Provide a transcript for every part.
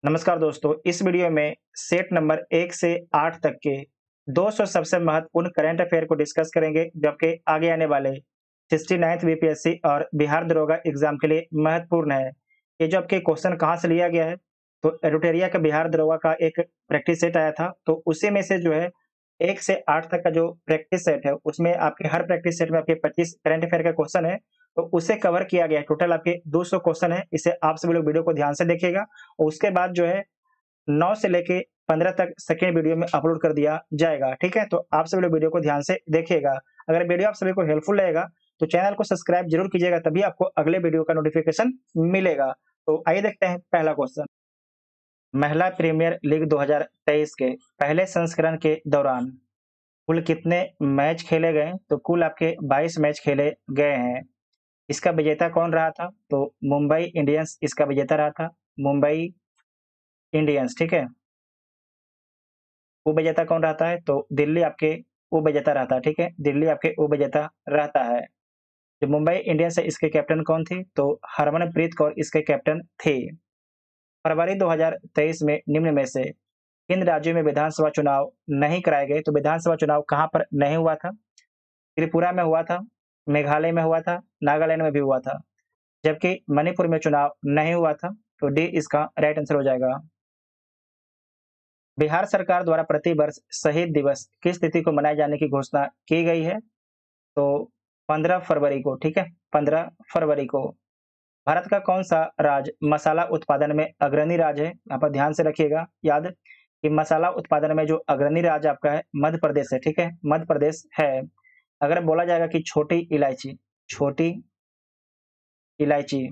नमस्कार दोस्तों, इस वीडियो में सेट नंबर 1 से 8 तक के 200 सबसे महत्वपूर्ण करंट अफेयर को डिस्कस करेंगे, जो आपके आगे आने वाले 69th बीपीएससी और बिहार दरोगा एग्जाम के लिए महत्वपूर्ण है। ये जो आपके क्वेश्चन कहाँ से लिया गया है, तो एडुटेरिया का बिहार दरोगा का एक प्रैक्टिस सेट आया था, तो उसी में से जो है 1 से 8 तक का जो प्रैक्टिस सेट है, उसमें आपके हर प्रैक्टिस सेट में आपके 25 करंट अफेयर का क्वेश्चन है, तो उसे कवर किया गया है। टोटल आपके 200 क्वेश्चन है। इसे आप सभी लोग वीडियो को ध्यान से देखिएगा और उसके बाद जो है 9 से लेके 15 तक सेकेंड वीडियो में अपलोड कर दिया जाएगा। ठीक है, तो आप सभी लोग वीडियो को ध्यान से देखिएगा। अगर वीडियो आप सभी को हेल्पफुल रहेगा तो चैनल को सब्सक्राइब जरूर कीजिएगा, तभी आपको अगले वीडियो का नोटिफिकेशन मिलेगा। तो आइए देखते हैं पहला क्वेश्चन। महिला प्रीमियर लीग 2023 के पहले संस्करण के दौरान कुल कितने मैच खेले गए? तो कुल आपके 22 मैच खेले गए हैं। इसका विजेता कौन रहा था? तो मुंबई इंडियंस इसका विजेता रहा था। मुंबई इंडियंस, ठीक है। उप विजेता कौन रहता है? तो दिल्ली आपके उप विजेता रहता है। ठीक है, दिल्ली आपके उप विजेता रहता है। जो मुंबई इंडियंस है, इसके कैप्टन कौन थी? तो हरमनप्रीत कौर इसके कैप्टन थे। फरवरी 2023 में निम्न में से किन राज्यों में विधानसभा चुनाव नहीं कराए गए? तो विधानसभा चुनाव कहां पर नहीं हुआ था? त्रिपुरा में हुआ था, मेघालय में हुआ था, नागालैंड में भी हुआ था, जबकि मणिपुर में चुनाव नहीं हुआ था। तो डी इसका राइट आंसर हो जाएगा। बिहार सरकार द्वारा प्रतिवर्ष शहीद दिवस किस तिथि को मनाए जाने की घोषणा की गई है? तो 15 फरवरी को। ठीक है, 15 फरवरी को। भारत का कौन सा राज्य मसाला उत्पादन में अग्रणी राज्य है? यहाँ पर ध्यान से रखिएगा याद कि मसाला उत्पादन में जो अग्रणी राज्य आपका है मध्य प्रदेश है। ठीक है, मध्य प्रदेश है। अगर बोला जाएगा कि छोटी इलायची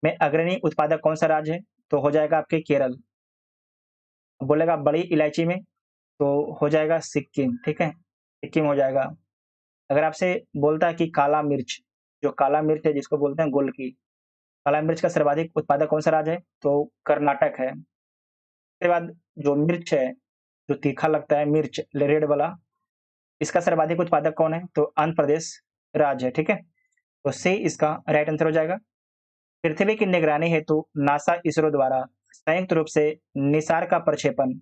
में अग्रणी उत्पादक कौन सा राज्य है, तो हो जाएगा आपके केरल। बोलेगा बड़ी इलायची में, तो हो जाएगा सिक्किम। ठीक है, सिक्किम हो जाएगा। अगर आपसे बोलता है कि काला मिर्च, जो काला मिर्च है जिसको बोलते हैं गोल की, काला मिर्च का सर्वाधिक उत्पादक कौन सा राज्य है? तो कर्नाटक है। उसके बाद जो मिर्च है, जो तीखा लगता है मिर्च रेड वाला, इसका सर्वाधिक उत्पादक कौन है? तो आंध्र प्रदेश राज्य है। ठीक है, तो सी इसका राइट आंसर हो जाएगा। पृथ्वी की निगरानी हेतु नासा इसरो द्वारा संयुक्त रूप से निसार का प्रक्षेपण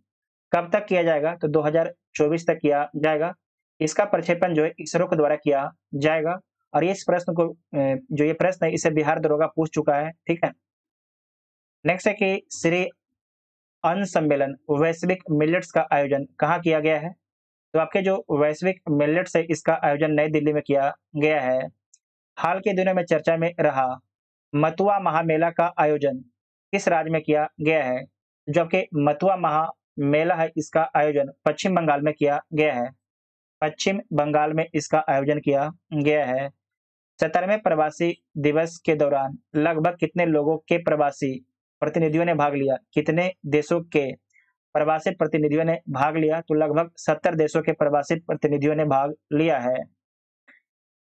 कब तक किया जाएगा? तो 2024 तक किया जाएगा। इसका प्रक्षेपण जो है इसरो के द्वारा किया जाएगा। और इस प्रश्न को जो ये प्रश्न है इसे बिहार दरोगा पूछ चुका है। ठीक है, नेक्स्ट है कि श्री अन्न सम्मेलन वैश्विक मिलेट्स का आयोजन कहाँ किया गया है? तो आपके जो वैश्विक मिलेट्स है इसका आयोजन नई दिल्ली में किया गया है। हाल के दिनों में चर्चा में रहा मतुआ महामेला का आयोजन किस राज्य में किया गया है? जो आपके मतुआ महामेला है इसका आयोजन पश्चिम बंगाल में किया गया है। पश्चिम बंगाल में इसका आयोजन किया गया है। 17वें प्रवासी दिवस के दौरान लगभग कितने लोगों के प्रवासी प्रतिनिधियों ने भाग लिया? कितने देशों के प्रवासी प्रतिनिधियों ने भाग लिया? तो लगभग 70 देशों के प्रवासी प्रतिनिधियों ने भाग लिया है।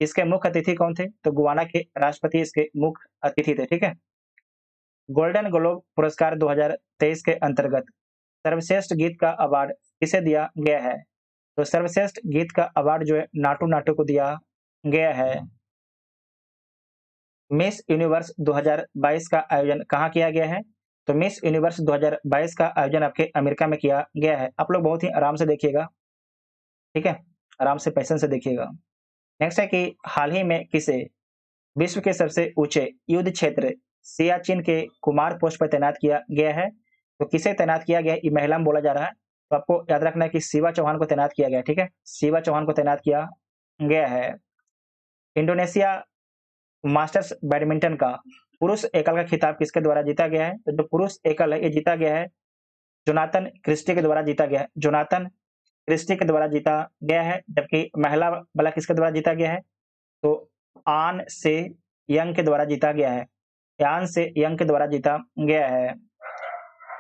इसके मुख्य अतिथि कौन थे? तो गुयाना के राष्ट्रपति इसके मुख्य अतिथि थे। ठीक है, गोल्डन ग्लोब पुरस्कार 2023 के अंतर्गत सर्वश्रेष्ठ गीत का अवार्ड किसे दिया गया है? तो सर्वश्रेष्ठ गीत का अवार्ड जो है नाटू नाटू को दिया गया है। मिस यूनिवर्स 2022 का आयोजन कहाँ किया गया है? तो मिस यूनिवर्स 2022 का आयोजन आपके अमेरिका में किया गया है। आप लोग बहुत ही आराम से देखिएगा। ठीक है, आराम से पैशन से देखिएगा। नेक्स्ट है कि हाल ही में किसे विश्व के सबसे ऊंचे युद्ध क्षेत्र सियाचिन के कुमार पोस्ट पर तैनात किया गया है? तो किसे तैनात किया गया है? ये महिला में बोला जा रहा है, तो आपको याद रखना है कि शिवा चौहान को तैनात किया गया है। ठीक है, शिवा चौहान को तैनात किया गया है। इंडोनेशिया मास्टर्स बैडमिंटन का पुरुष एकल का खिताब किसके द्वारा जीता गया है? तो जो पुरुष एकल है ये जीता गया है जोनाथन क्रिस्टी के द्वारा जीता गया है। जोनाथन क्रिस्टी के द्वारा जीता गया है। जबकि महिला वाला किसके द्वारा जीता गया है? तो आन से यंग के द्वारा जीता गया है। यान से यंग के द्वारा जीता गया है।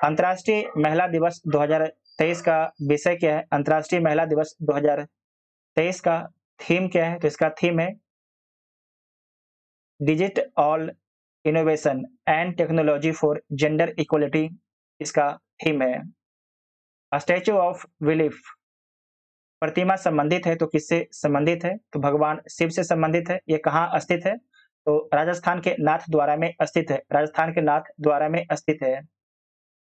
अंतर्राष्ट्रीय महिला दिवस 2023 का विषय क्या है? अंतर्राष्ट्रीय महिला दिवस 2023 का थीम क्या है? तो इसका थीम है digit all innovation and technology for gender equality, इसका थीम है। स्टैच्यू ऑफ बिलीफ प्रतिमा संबंधित है तो किससे संबंधित है? तो भगवान शिव से संबंधित है। ये कहाँ स्थित है? तो राजस्थान के नाथ द्वारा में स्थित है। राजस्थान के नाथ द्वारा में स्थित है।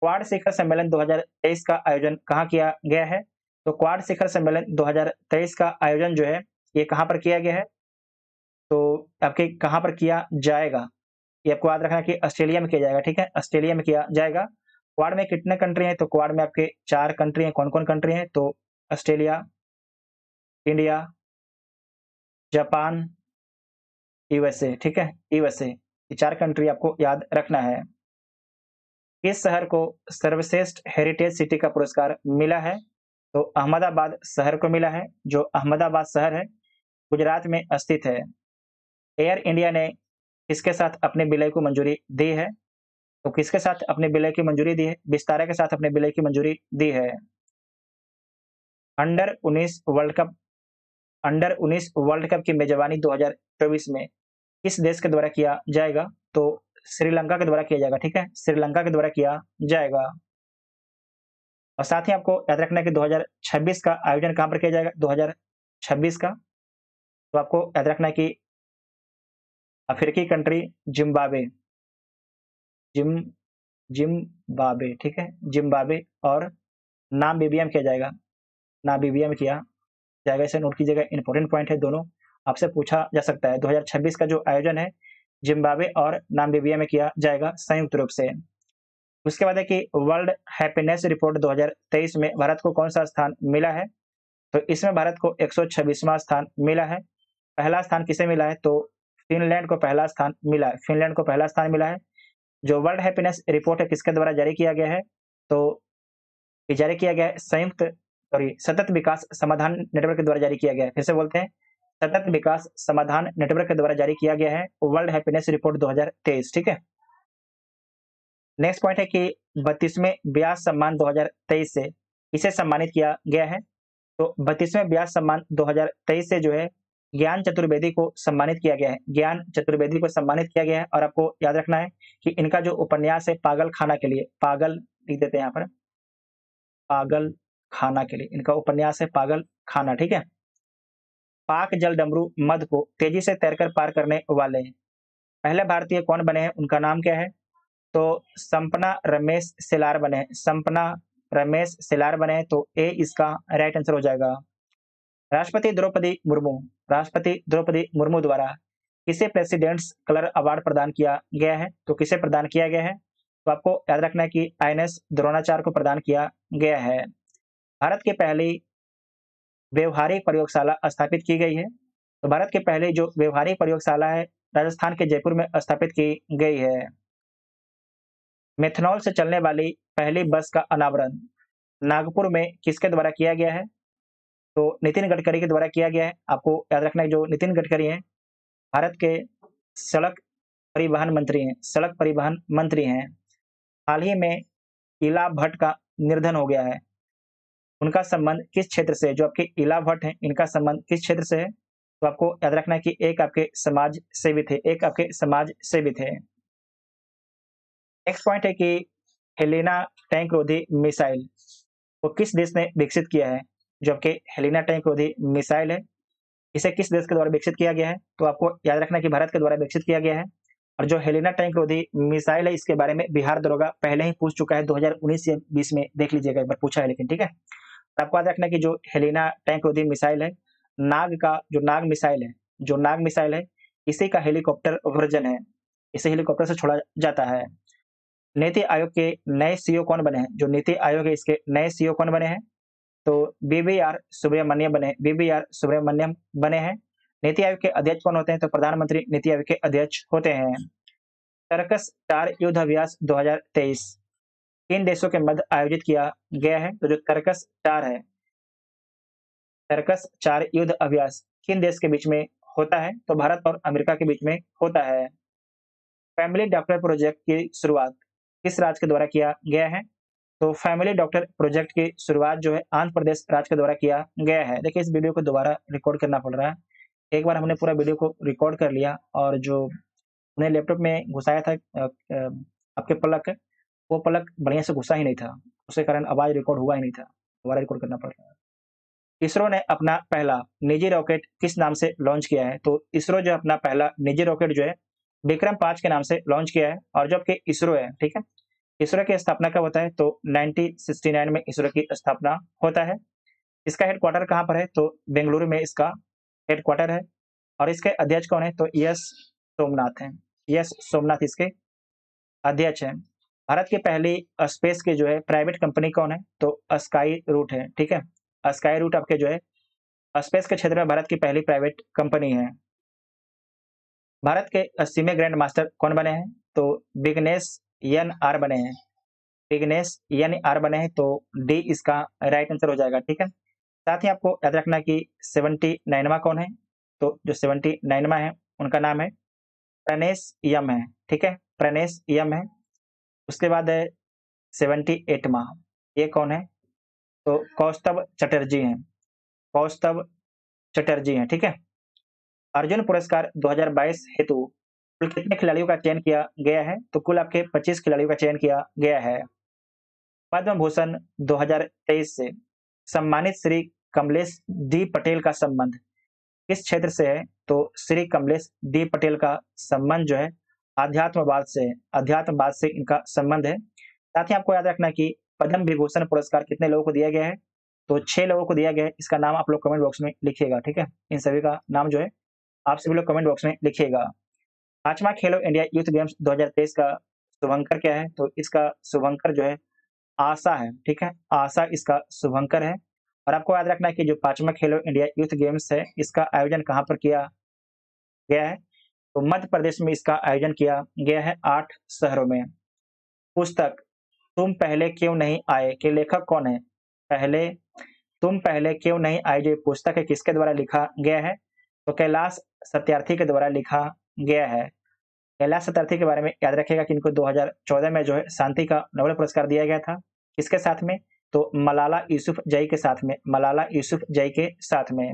क्वाड शिखर सम्मेलन 2023 का आयोजन कहाँ किया गया है? तो क्वाड शिखर सम्मेलन 2023 का आयोजन जो है ये कहाँ पर किया गया है? तो आपके कहाँ पर किया जाएगा? ये आपको याद रखना कि ऑस्ट्रेलिया में किया जाएगा, ठीक है? ऑस्ट्रेलिया में किया जाएगा। क्वाड में कितने कंट्री हैं? तो क्वाड में आपके 4 कंट्री हैं। कौन-कौन कंट्री हैं? तो ऑस्ट्रेलिया, इंडिया, जापान, यूएसए, ठीक है? यूएसए, ये 4 कंट्री आपको याद रखना है। किस शहर को सर्वश्रेष्ठ हेरिटेज सिटी का पुरस्कार मिला है? तो अहमदाबाद शहर को मिला है। जो अहमदाबाद शहर है, गुजरात में स्थित है। एयर इंडिया ने किसके साथ अपने विलय को मंजूरी दी है? तो किसके साथ अपने विलय की मंजूरी दी है? विस्तारा के साथ अपने विलय की मंजूरी दी है। अंडर 19 वर्ल्ड कप की मेजबानी 2024 में किस देश के द्वारा किया जाएगा? तो श्रीलंका के द्वारा किया जाएगा, ठीक है? श्रीलंका के द्वारा किया जाएगा। और साथ ही आपको याद रखना है कि 2026 का आयोजन कहाँ पर किया जाएगा? 2026 का, तो आपको याद रखना है कि अफ्रीकी कंट्री जिम्बाब्वे, जिम्बाब्वे, ठीक है? जिम्बाब्वे, और नामीबिया में किया जाएगा। नामीबिया में किया जाएगा। इसे नोट कीजिएगा, इंपॉर्टेंट पॉइंट है, दोनों आपसे पूछा जा सकता है। 2026 का जो आयोजन है जिम्बाब्वे और नामीबिया में किया जाएगा संयुक्त रूप से। उसके बाद है कि वर्ल्ड हैप्पीनेस रिपोर्ट 2023 में भारत को कौन सा स्थान मिला है? तो इसमें भारत को 126वां स्थान मिला है। पहला स्थान किसे मिला है? तो फिनलैंड को पहला स्थान मिला है। फिनलैंड को पहला स्थान मिला है। जो वर्ल्ड हैप्पीनेस रिपोर्ट है किसके द्वारा जारी किया गया है? तो ये जारी किया गया है सतत विकास समाधान नेटवर्क के द्वारा जारी किया गया है। फिर से बोलते हैं, सतत विकास समाधान नेटवर्क के द्वारा जारी किया गया है वर्ल्ड हैप्पीनेस रिपोर्ट 2023, ठीक है? नेक्स्ट पॉइंट है कि 32वें व्यास सम्मान 2023 से इसे सम्मानित किया गया है। तो 32वें व्यास सम्मान 2023 से जो है ज्ञान चतुर्वेदी को सम्मानित किया गया है। ज्ञान चतुर्वेदी को सम्मानित किया गया है। और आपको याद रखना है कि इनका जो उपन्यास है पागल खाना के लिए, पागल लिख देते हैं यहाँ पर, पागल खाना के लिए इनका उपन्यास है पागल खाना, ठीक है? पाक जल डमरू मध को तेजी से तैरकर पार करने वाले पहले भारतीय कौन बने हैं? उनका नाम क्या है? तो संपना रमेश सिलार बने हैं। संपना रमेश सिलार बने हैं। तो ए इसका राइट आंसर हो जाएगा। राष्ट्रपति द्रौपदी मुर्मू द्वारा किसे प्रेसिडेंट्स कलर अवार्ड प्रदान किया गया है? तो किसे प्रदान किया गया है? तो आपको याद रखना है कि आईएनएस द्रोणाचार्य को प्रदान किया गया है। भारत की पहली व्यवहारिक प्रयोगशाला स्थापित की गई है। तो भारत की पहली जो व्यवहारिक प्रयोगशाला है राजस्थान के जयपुर में स्थापित की गई है। मेथनॉल से चलने वाली पहली बस का अनावरण नागपुर में किसके द्वारा किया गया है? तो नितिन गडकरी के द्वारा किया गया है। आपको याद रखना है जो नितिन गडकरी हैं भारत के सड़क परिवहन मंत्री हैं। सड़क परिवहन मंत्री हैं। हाल ही में इला भट्ट का निधन हो गया है। उनका संबंध किस क्षेत्र से है? जो आपके इला भट्ट हैं इनका संबंध किस क्षेत्र से है? तो आपको याद रखना है कि एक आपके समाज सेवी थे। नेक्स्ट पॉइंट है कि हेलेना टैंक रोधी मिसाइल को किस देश ने विकसित किया है? जो आपके हेलेना टैंक रोधी मिसाइल है इसे किस देश के द्वारा विकसित किया गया है? तो आपको याद रखना है कि भारत के द्वारा विकसित किया गया है। और जो हेलेना टैंक रोधी मिसाइल है इसके बारे में बिहार दरोगा पहले ही पूछ चुका है 2019 या 20 में, देख लीजिएगा एक बार पूछा है लेकिन, ठीक है? आपको याद रखना है कि जो हेलेना टैंक रोधी मिसाइल है जो नाग मिसाइल है इसी का हेलीकॉप्टर वर्जन है। इसे हेलीकॉप्टर से छोड़ा जाता है। नीति आयोग के नए सीईओ कौन बने हैं? जो नीति आयोग है इसके नए सीईओ कौन बने हैं? तो बीवीआर सुब्रमण्यम बने हैं। नीति आयोग के अध्यक्ष कौन होते हैं? तो प्रधानमंत्री नीति आयोग के अध्यक्ष होते हैं। टर्कस 4 युद्ध अभ्यास 2023 किन देशों के मध्य आयोजित किया गया है? तो जो टर्कस 4 युद्ध अभ्यास किन देश के बीच में होता है? तो भारत और अमेरिका के बीच में होता है। फैमिली डॉक्टर प्रोजेक्ट की शुरुआत किस राज्य के द्वारा किया गया है? तो फैमिली डॉक्टर प्रोजेक्ट की शुरुआत जो है आंध्र प्रदेश राज्य के द्वारा किया गया है। देखिए इस वीडियो को दोबारा रिकॉर्ड करना पड़ रहा है। एक बार हमने पूरा वीडियो को रिकॉर्ड कर लिया और जो उन्हें लैपटॉप में घुसाया था आपके प्लग, वो प्लग बढ़िया से घुसा ही नहीं था, उसके कारण आवाज रिकॉर्ड हुआ ही नहीं था, दोबारा रिकॉर्ड करना पड़ रहा है। इसरो ने अपना पहला निजी रॉकेट किस नाम से लॉन्च किया है? तो इसरो जो अपना पहला निजी रॉकेट जो है विक्रम 5 के नाम से लॉन्च किया है। और जो आपके इसरो है, ठीक है, इसरो की स्थापना कब होता है? तो 1969 में इसरो की स्थापना होता है। इसका हेडक्वार्टर कहाँ पर है? तो बेंगलुरु में इसका हेडक्वार्टर है। और इसके अध्यक्ष कौन है? तो एस सोमनाथ हैं। एस सोमनाथ इसके अध्यक्ष हैं। भारत की पहली स्पेस की जो है प्राइवेट कंपनी कौन है? तो स्काई रूट है। ठीक है, स्काई रूट आपके जो है स्पेस के क्षेत्र में भारत की पहली प्राइवेट कंपनी है। भारत के 80वें ग्रैंड मास्टर कौन बने हैं? तो विग्नेश एन आर बने हैं। विग्नेश एन आर बने हैं, तो डी इसका राइट आंसर हो जाएगा। ठीक है, साथ ही आपको याद रखना कि 79वां कौन है? तो जो 79वां है उनका नाम है प्रणेश यम है। ठीक है, प्रणेश यम है। उसके बाद है 78वां, ये कौन है? तो कौस्तभ चटर्जी हैं। कौस्तभ चटर्जी हैं। ठीक है, अर्जुन पुरस्कार 2022 हेतु कुल कितने खिलाड़ियों का चयन किया गया है? तो कुल आपके 25 खिलाड़ियों का चयन किया गया है। पद्म भूषण 2023 से सम्मानित श्री कमलेश डी पटेल का संबंध किस क्षेत्र से है? तो श्री कमलेश डी पटेल का संबंध जो है अध्यात्मवाद से है। अध्यात्मवाद से इनका संबंध है। साथ ही आपको याद रखना कि पद्म विभूषण पुरस्कार कितने लोगों को दिया गया है? तो 6 लोगों को दिया गया है। इसका नाम आप लोग कमेंट बॉक्स में लिखिएगा। ठीक है, इन सभी का नाम जो है आप सभी लोग कमेंट बॉक्स में लिखिएगा। 5वां खेलो इंडिया यूथ गेम्स 2023 का शुभंकर क्या है? तो इसका शुभंकर जो है आशा है। ठीक है, आशा इसका शुभंकर है। और आपको याद रखना है कि जो 5वां खेलो इंडिया यूथ गेम्स है इसका आयोजन कहाँ पर किया गया है? तो मध्य प्रदेश में इसका आयोजन किया गया है 8 शहरों में। पुस्तक तुम पहले क्यों नहीं आए के लेखक कौन है? पहले तुम पहले क्यों नहीं आए जो पुस्तक है किसके द्वारा लिखा गया है? तो कैलाश सत्यार्थी के द्वारा लिखा गया है। कैलाश सत्यार्थी के बारे में याद रखिएगा कि इनको 2014 में जो है शांति का नोबेल पुरस्कार दिया गया था। किसके साथ में? तो मलाला यूसुफजई के साथ में। मलाला यूसुफजई के साथ में।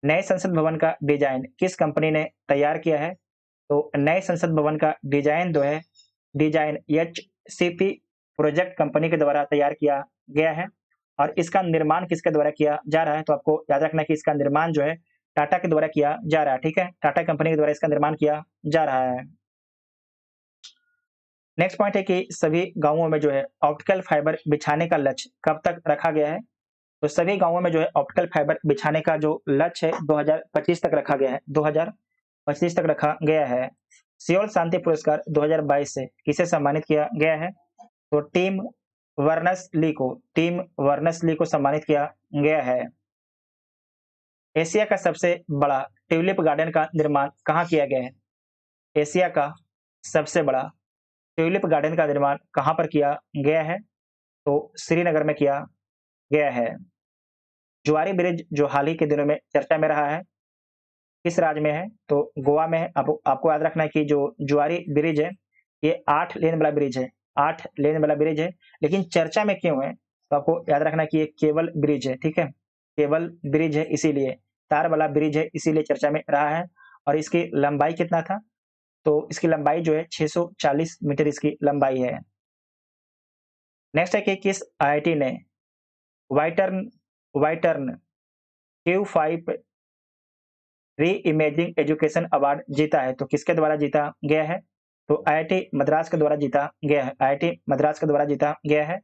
नए संसद भवन का डिजाइन किस कंपनी ने तैयार किया है? तो नए संसद भवन का डिजाइन जो है डिजाइन एचसीपी प्रोजेक्ट कंपनी के द्वारा तैयार किया गया है। और इसका निर्माण किसके द्वारा किया जा रहा है? तो आपको याद रखना है कि इसका निर्माण जो है टाटा के द्वारा किया जा रहा है। ठीक है, टाटा कंपनी के द्वारा इसका निर्माण किया जा रहा है। नेक्स्ट पॉइंट है कि सभी गांवों में जो है ऑप्टिकल फाइबर बिछाने का लक्ष्य कब तक रखा गया है? तो सभी गांवों में जो है ऑप्टिकल फाइबर बिछाने का जो लक्ष्य है 2025 तक रखा गया है। 2025 तक रखा गया है। सियोल शांति पुरस्कार 2022 से किसे सम्मानित किया गया है? तो टीम वर्नस ली को सम्मानित किया गया है। एशिया का सबसे बड़ा ट्यूलिप गार्डन का निर्माण कहाँ किया गया है? एशिया का सबसे बड़ा ट्यूलिप गार्डन का निर्माण कहाँ पर किया गया है? तो श्रीनगर में किया गया है। जुआरी ब्रिज जो हाल ही के दिनों में चर्चा में रहा है किस राज्य में है? तो गोवा में है। आपको याद रखना है कि जो जुआरी ब्रिज है ये 8 लेन वाला ब्रिज है। 8 लेन वाला ब्रिज है, लेकिन चर्चा में क्यों है? तो आपको याद रखना कि ये केबल ब्रिज है। ठीक है, केबल ब्रिज है, इसीलिए तार वाला ब्रिज है, इसीलिए चर्चा में रहा है। और इसकी लंबाई कितना था? तो इसकी लंबाई जो है 640 मीटर इसकी लंबाई है। नेक्स्ट है कि किस आईआईटी ने वाइटर्न Q5 री इमेजिंग एजुकेशन अवार्ड जीता है? तो किसके द्वारा जीता गया है? तो आईआईटी मद्रास के द्वारा जीता गया है। आईआईटी मद्रास के द्वारा जीता गया है।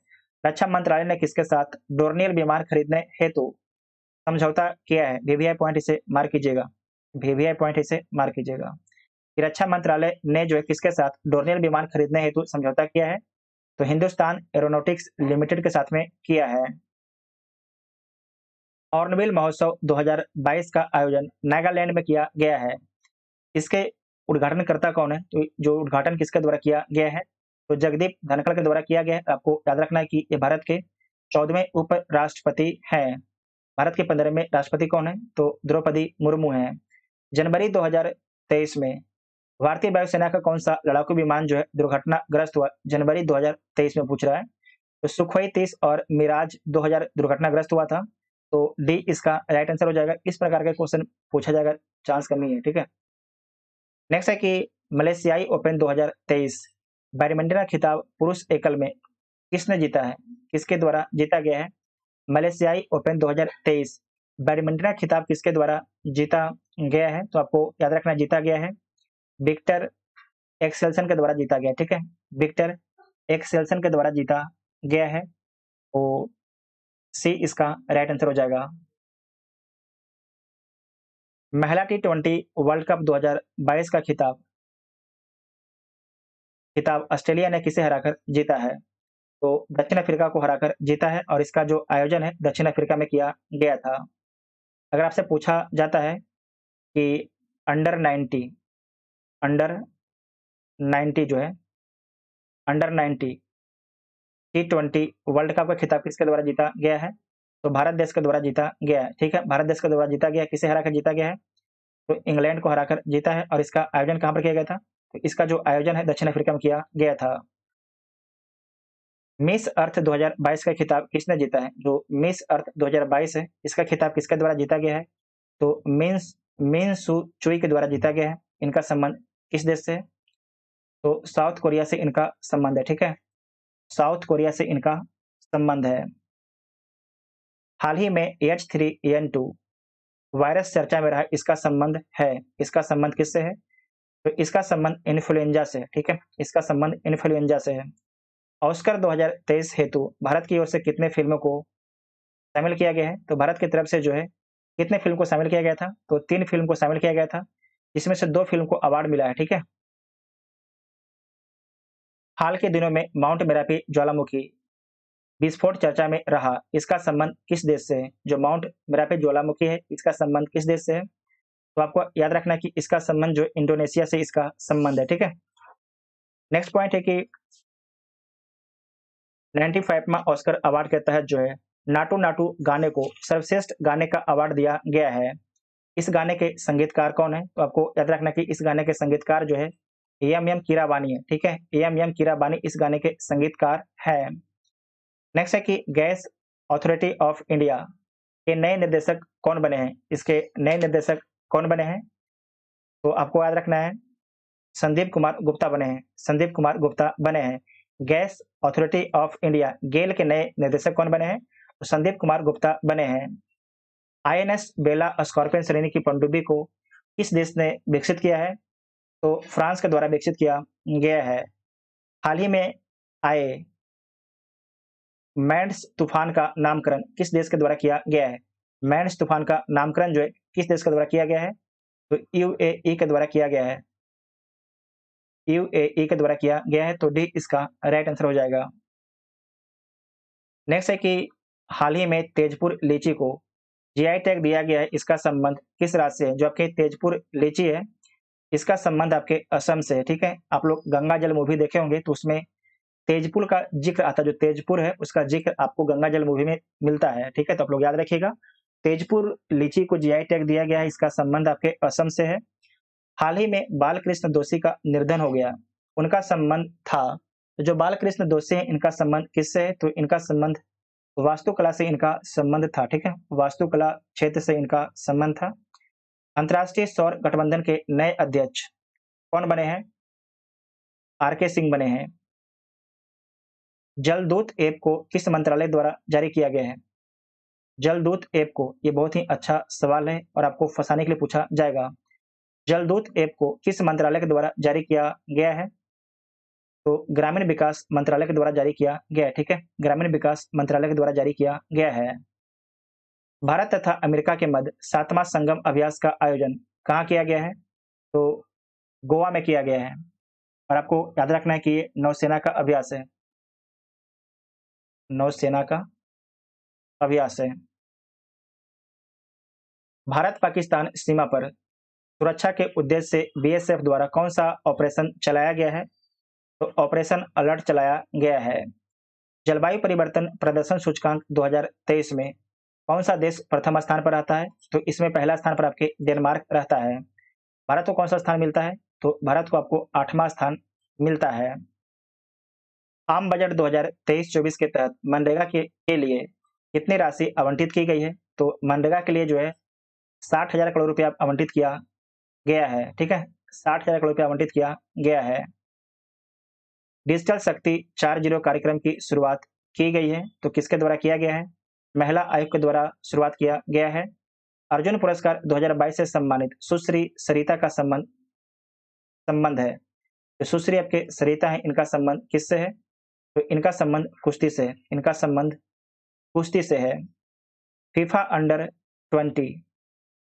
रक्षा मंत्रालय ने किसके साथ डोर्नियल विमान खरीदने हेतु समझौता किया है? वीवीआई पॉइंट इसे मार्क कीजिएगा। वीवीआई पॉइंट इसे मार्क कीजिएगा कि रक्षा मंत्रालय ने जो है किसके साथ डोर्नियल विमान खरीदने हेतु समझौता किया है? तो हिंदुस्तान एरोनॉटिक्स लिमिटेड के साथ में किया है। हॉर्नबिल महोत्सव 2022 का आयोजन नागालैंड में किया गया है। इसके उद्घाटनकर्ता कौन है? तो जो उद्घाटन किसके द्वारा किया गया है? तो जगदीप धनखड़ के द्वारा किया गया है। आपको याद रखना है कि ये भारत के 14वें उपराष्ट्रपति हैं। भारत के 15वें राष्ट्रपति कौन है? तो द्रौपदी मुर्मू हैं। जनवरी 2023 में भारतीय वायुसेना का कौन सा लड़ाकू विमान जो है दुर्घटनाग्रस्त हुआ? जनवरी 2023 में पूछ रहा है। तो सुखोई 30 और मिराज 2000 दुर्घटनाग्रस्त हुआ था। तो डी इसका राइट आंसर हो जाएगा। इस प्रकार का क्वेश्चन पूछा जाएगा, चांस कमी है। ठीक है, नेक्स्ट है कि मलेशियाई ओपन 2023 बैडमिंटन खिताब पुरुष एकल में किसने जीता है? किसके द्वारा जीता गया है? मलेशियाई ओपन 2023 बैडमिंटन खिताब किसके द्वारा जीता गया है? तो आपको याद रखना जीता गया है विक्टर एक्सेल्सन के द्वारा जीता गया। ठीक है, विक्टर एक्सेल्सन के द्वारा जीता गया है। तो सी इसका राइट आंसर हो जाएगा। महिला T20 वर्ल्ड कप 2022 का खिताब ऑस्ट्रेलिया ने किसे हराकर जीता है? तो दक्षिण अफ्रीका को हराकर जीता है और इसका जो आयोजन है दक्षिण अफ्रीका में किया गया था। अगर आपसे पूछा जाता है कि अंडर 90 जो है अंडर 90 T20 वर्ल्ड कप का खिताब किसके द्वारा जीता गया है? तो भारत देश के द्वारा जीता गया है। ठीक है, भारत देश के द्वारा जीता गया। किसे हराकर जीता गया है? तो इंग्लैंड को हराकर जीता है और इसका आयोजन कहाँ पर किया गया था? तो इसका जो आयोजन है दक्षिण अफ्रीका में किया गया था। मिस अर्थ 2022 का खिताब किसने जीता है? जो मिस अर्थ 2022 है इसका खिताब किसके द्वारा जीता गया है? तो मिन सू चुई के द्वारा जीता गया है। इनका संबंध किस देश से है? तो साउथ कोरिया से इनका संबंध है। ठीक है, साउथ कोरिया से इनका संबंध है। हाल ही में H3N2 वायरस चर्चा में रहा, इसका संबंध है, इसका संबंध किससे है? तो इसका संबंध इन्फ्लुएंजा से है। ठीक है, इसका संबंध इन्फ्लुएंजा से है। ऑस्कर 2023 हेतु भारत की ओर से कितने फिल्मों को शामिल किया गया है? तो भारत की तरफ से जो है कितने फिल्म को शामिल किया गया था? तो 3 फिल्म को शामिल किया गया था, जिसमें से 2 फिल्म को अवार्ड मिला है। ठीक है, हाल के दिनों में माउंट मेरापी ज्वालामुखी विस्फोट चर्चा में रहा, इसका संबंध किस देश से है? जो माउंट मेरापी ज्वालामुखी है इसका संबंध किस देश से है? तो आपको याद रखना कि इसका संबंध जो इंडोनेशिया से इसका संबंध है। ठीक है, नेक्स्ट पॉइंट है कि 95वां ऑस्कर अवार्ड के तहत जो है नाटू नाटू गाने को सर्वश्रेष्ठ गाने का अवार्ड दिया गया है। इस गाने के संगीतकार कौन है? तो आपको याद रखना कि इस गाने के संगीतकार जो है एम कीरावानी है। ठीक है, एम कीरावानी इस गाने के संगीतकार है। नेक्स्ट है कि गैस अथॉरिटी ऑफ इंडिया के नए निर्देशक कौन बने हैं? इसके नए निर्देशक कौन बने हैं? तो आपको याद रखना है संदीप कुमार गुप्ता बने हैं। संदीप कुमार गुप्ता बने हैं। गैस अथॉरिटी ऑफ इंडिया गेल के नए निर्देशक कौन बने हैं? तो संदीप कुमार गुप्ता बने हैं। INS बेला स्कॉर्पियन श्रेणी की पनडुब्बी को किस देश ने विकसित किया है? तो फ्रांस के द्वारा विकसित किया गया है। हाल ही में आए मैंड्स तूफान का नामकरण किस देश के द्वारा किया गया है? मैंड्स तूफान का नामकरण जो है किस देश के द्वारा किया गया है? तो UAE के द्वारा किया गया है। UAE के द्वारा किया गया है। तो डी इसका राइट आंसर हो जाएगा। नेक्स्ट है कि हाल ही में तेजपुर लीची को GI टैग दिया गया है, इसका संबंध किस राज्य से है? जो आपके तेजपुर लीची है इसका संबंध आपके असम से है। ठीक है, आप लोग गंगा जल मूवी देखे होंगे तो उसमें तेजपुर का जिक्र आता है। जो तेजपुर है उसका जिक्र आपको गंगा जल मूवी में मिलता है। ठीक है, तो आप लोग याद रखिएगा तेजपुर लीची को GI टैग दिया गया है, इसका संबंध आपके असम से है। हाल ही में बालकृष्ण दोषी का निर्धन हो गया, उनका संबंध था। तो जो बालकृष्ण दोषी है इनका संबंध किससे है? तो इनका संबंध वास्तुकला से इनका संबंध था। ठीक है, वास्तुकला क्षेत्र से इनका संबंध था। अंतर्राष्ट्रीय सौर गठबंधन के नए अध्यक्ष कौन बने हैं? RK सिंह बने हैं। जलदूत ऐप को किस मंत्रालय द्वारा जारी किया गया है? जलदूत ऐप को, ये बहुत ही अच्छा सवाल है और आपको फंसाने के लिए पूछा जाएगा। जलदूत ऐप को किस मंत्रालय के द्वारा जारी किया गया है? तो ग्रामीण विकास मंत्रालय के द्वारा जारी किया गया है। ठीक है, ग्रामीण विकास मंत्रालय के द्वारा जारी किया गया है। भारत तथा अमेरिका के मध्य 7वां संगम अभ्यास का आयोजन कहाँ किया गया है? तो गोवा में किया गया है और आपको याद रखना है कि ये नौसेना का अभ्यास है। नौसेना का अभ्यास है। भारत पाकिस्तान सीमा पर सुरक्षा के उद्देश्य से BSF द्वारा कौन सा ऑपरेशन चलाया गया है? तो ऑपरेशन अलर्ट चलाया गया है। जलवायु परिवर्तन प्रदर्शन सूचकांक 2023 में कौन सा देश प्रथम स्थान पर रहता है? तो इसमें पहला स्थान पर आपके डेनमार्क रहता है। भारत को कौन सा स्थान मिलता है? तो भारत को आपको 8वां स्थान मिलता है। आम बजट 2023-24 के तहत मनरेगा के लिए कितनी राशि आवंटित की गई है? तो मनरेगा के लिए जो है 60,000 करोड़ रुपया आवंटित किया गया है। ठीक है, 60,000 करोड़ रुपया आवंटित किया गया है। डिजिटल शक्ति 4.0 कार्यक्रम की शुरुआत की गई है, तो किसके द्वारा किया गया है? महिला आयोग के द्वारा शुरुआत किया गया है। अर्जुन पुरस्कार 2022 से सम्मानित सुश्री सरिता का संबंध है। तो सुश्री आपके सरिता है, इनका संबंध किससे है? तो इनका संबंध कुश्ती से है, इनका संबंध कुश्ती से है। फीफा अंडर 20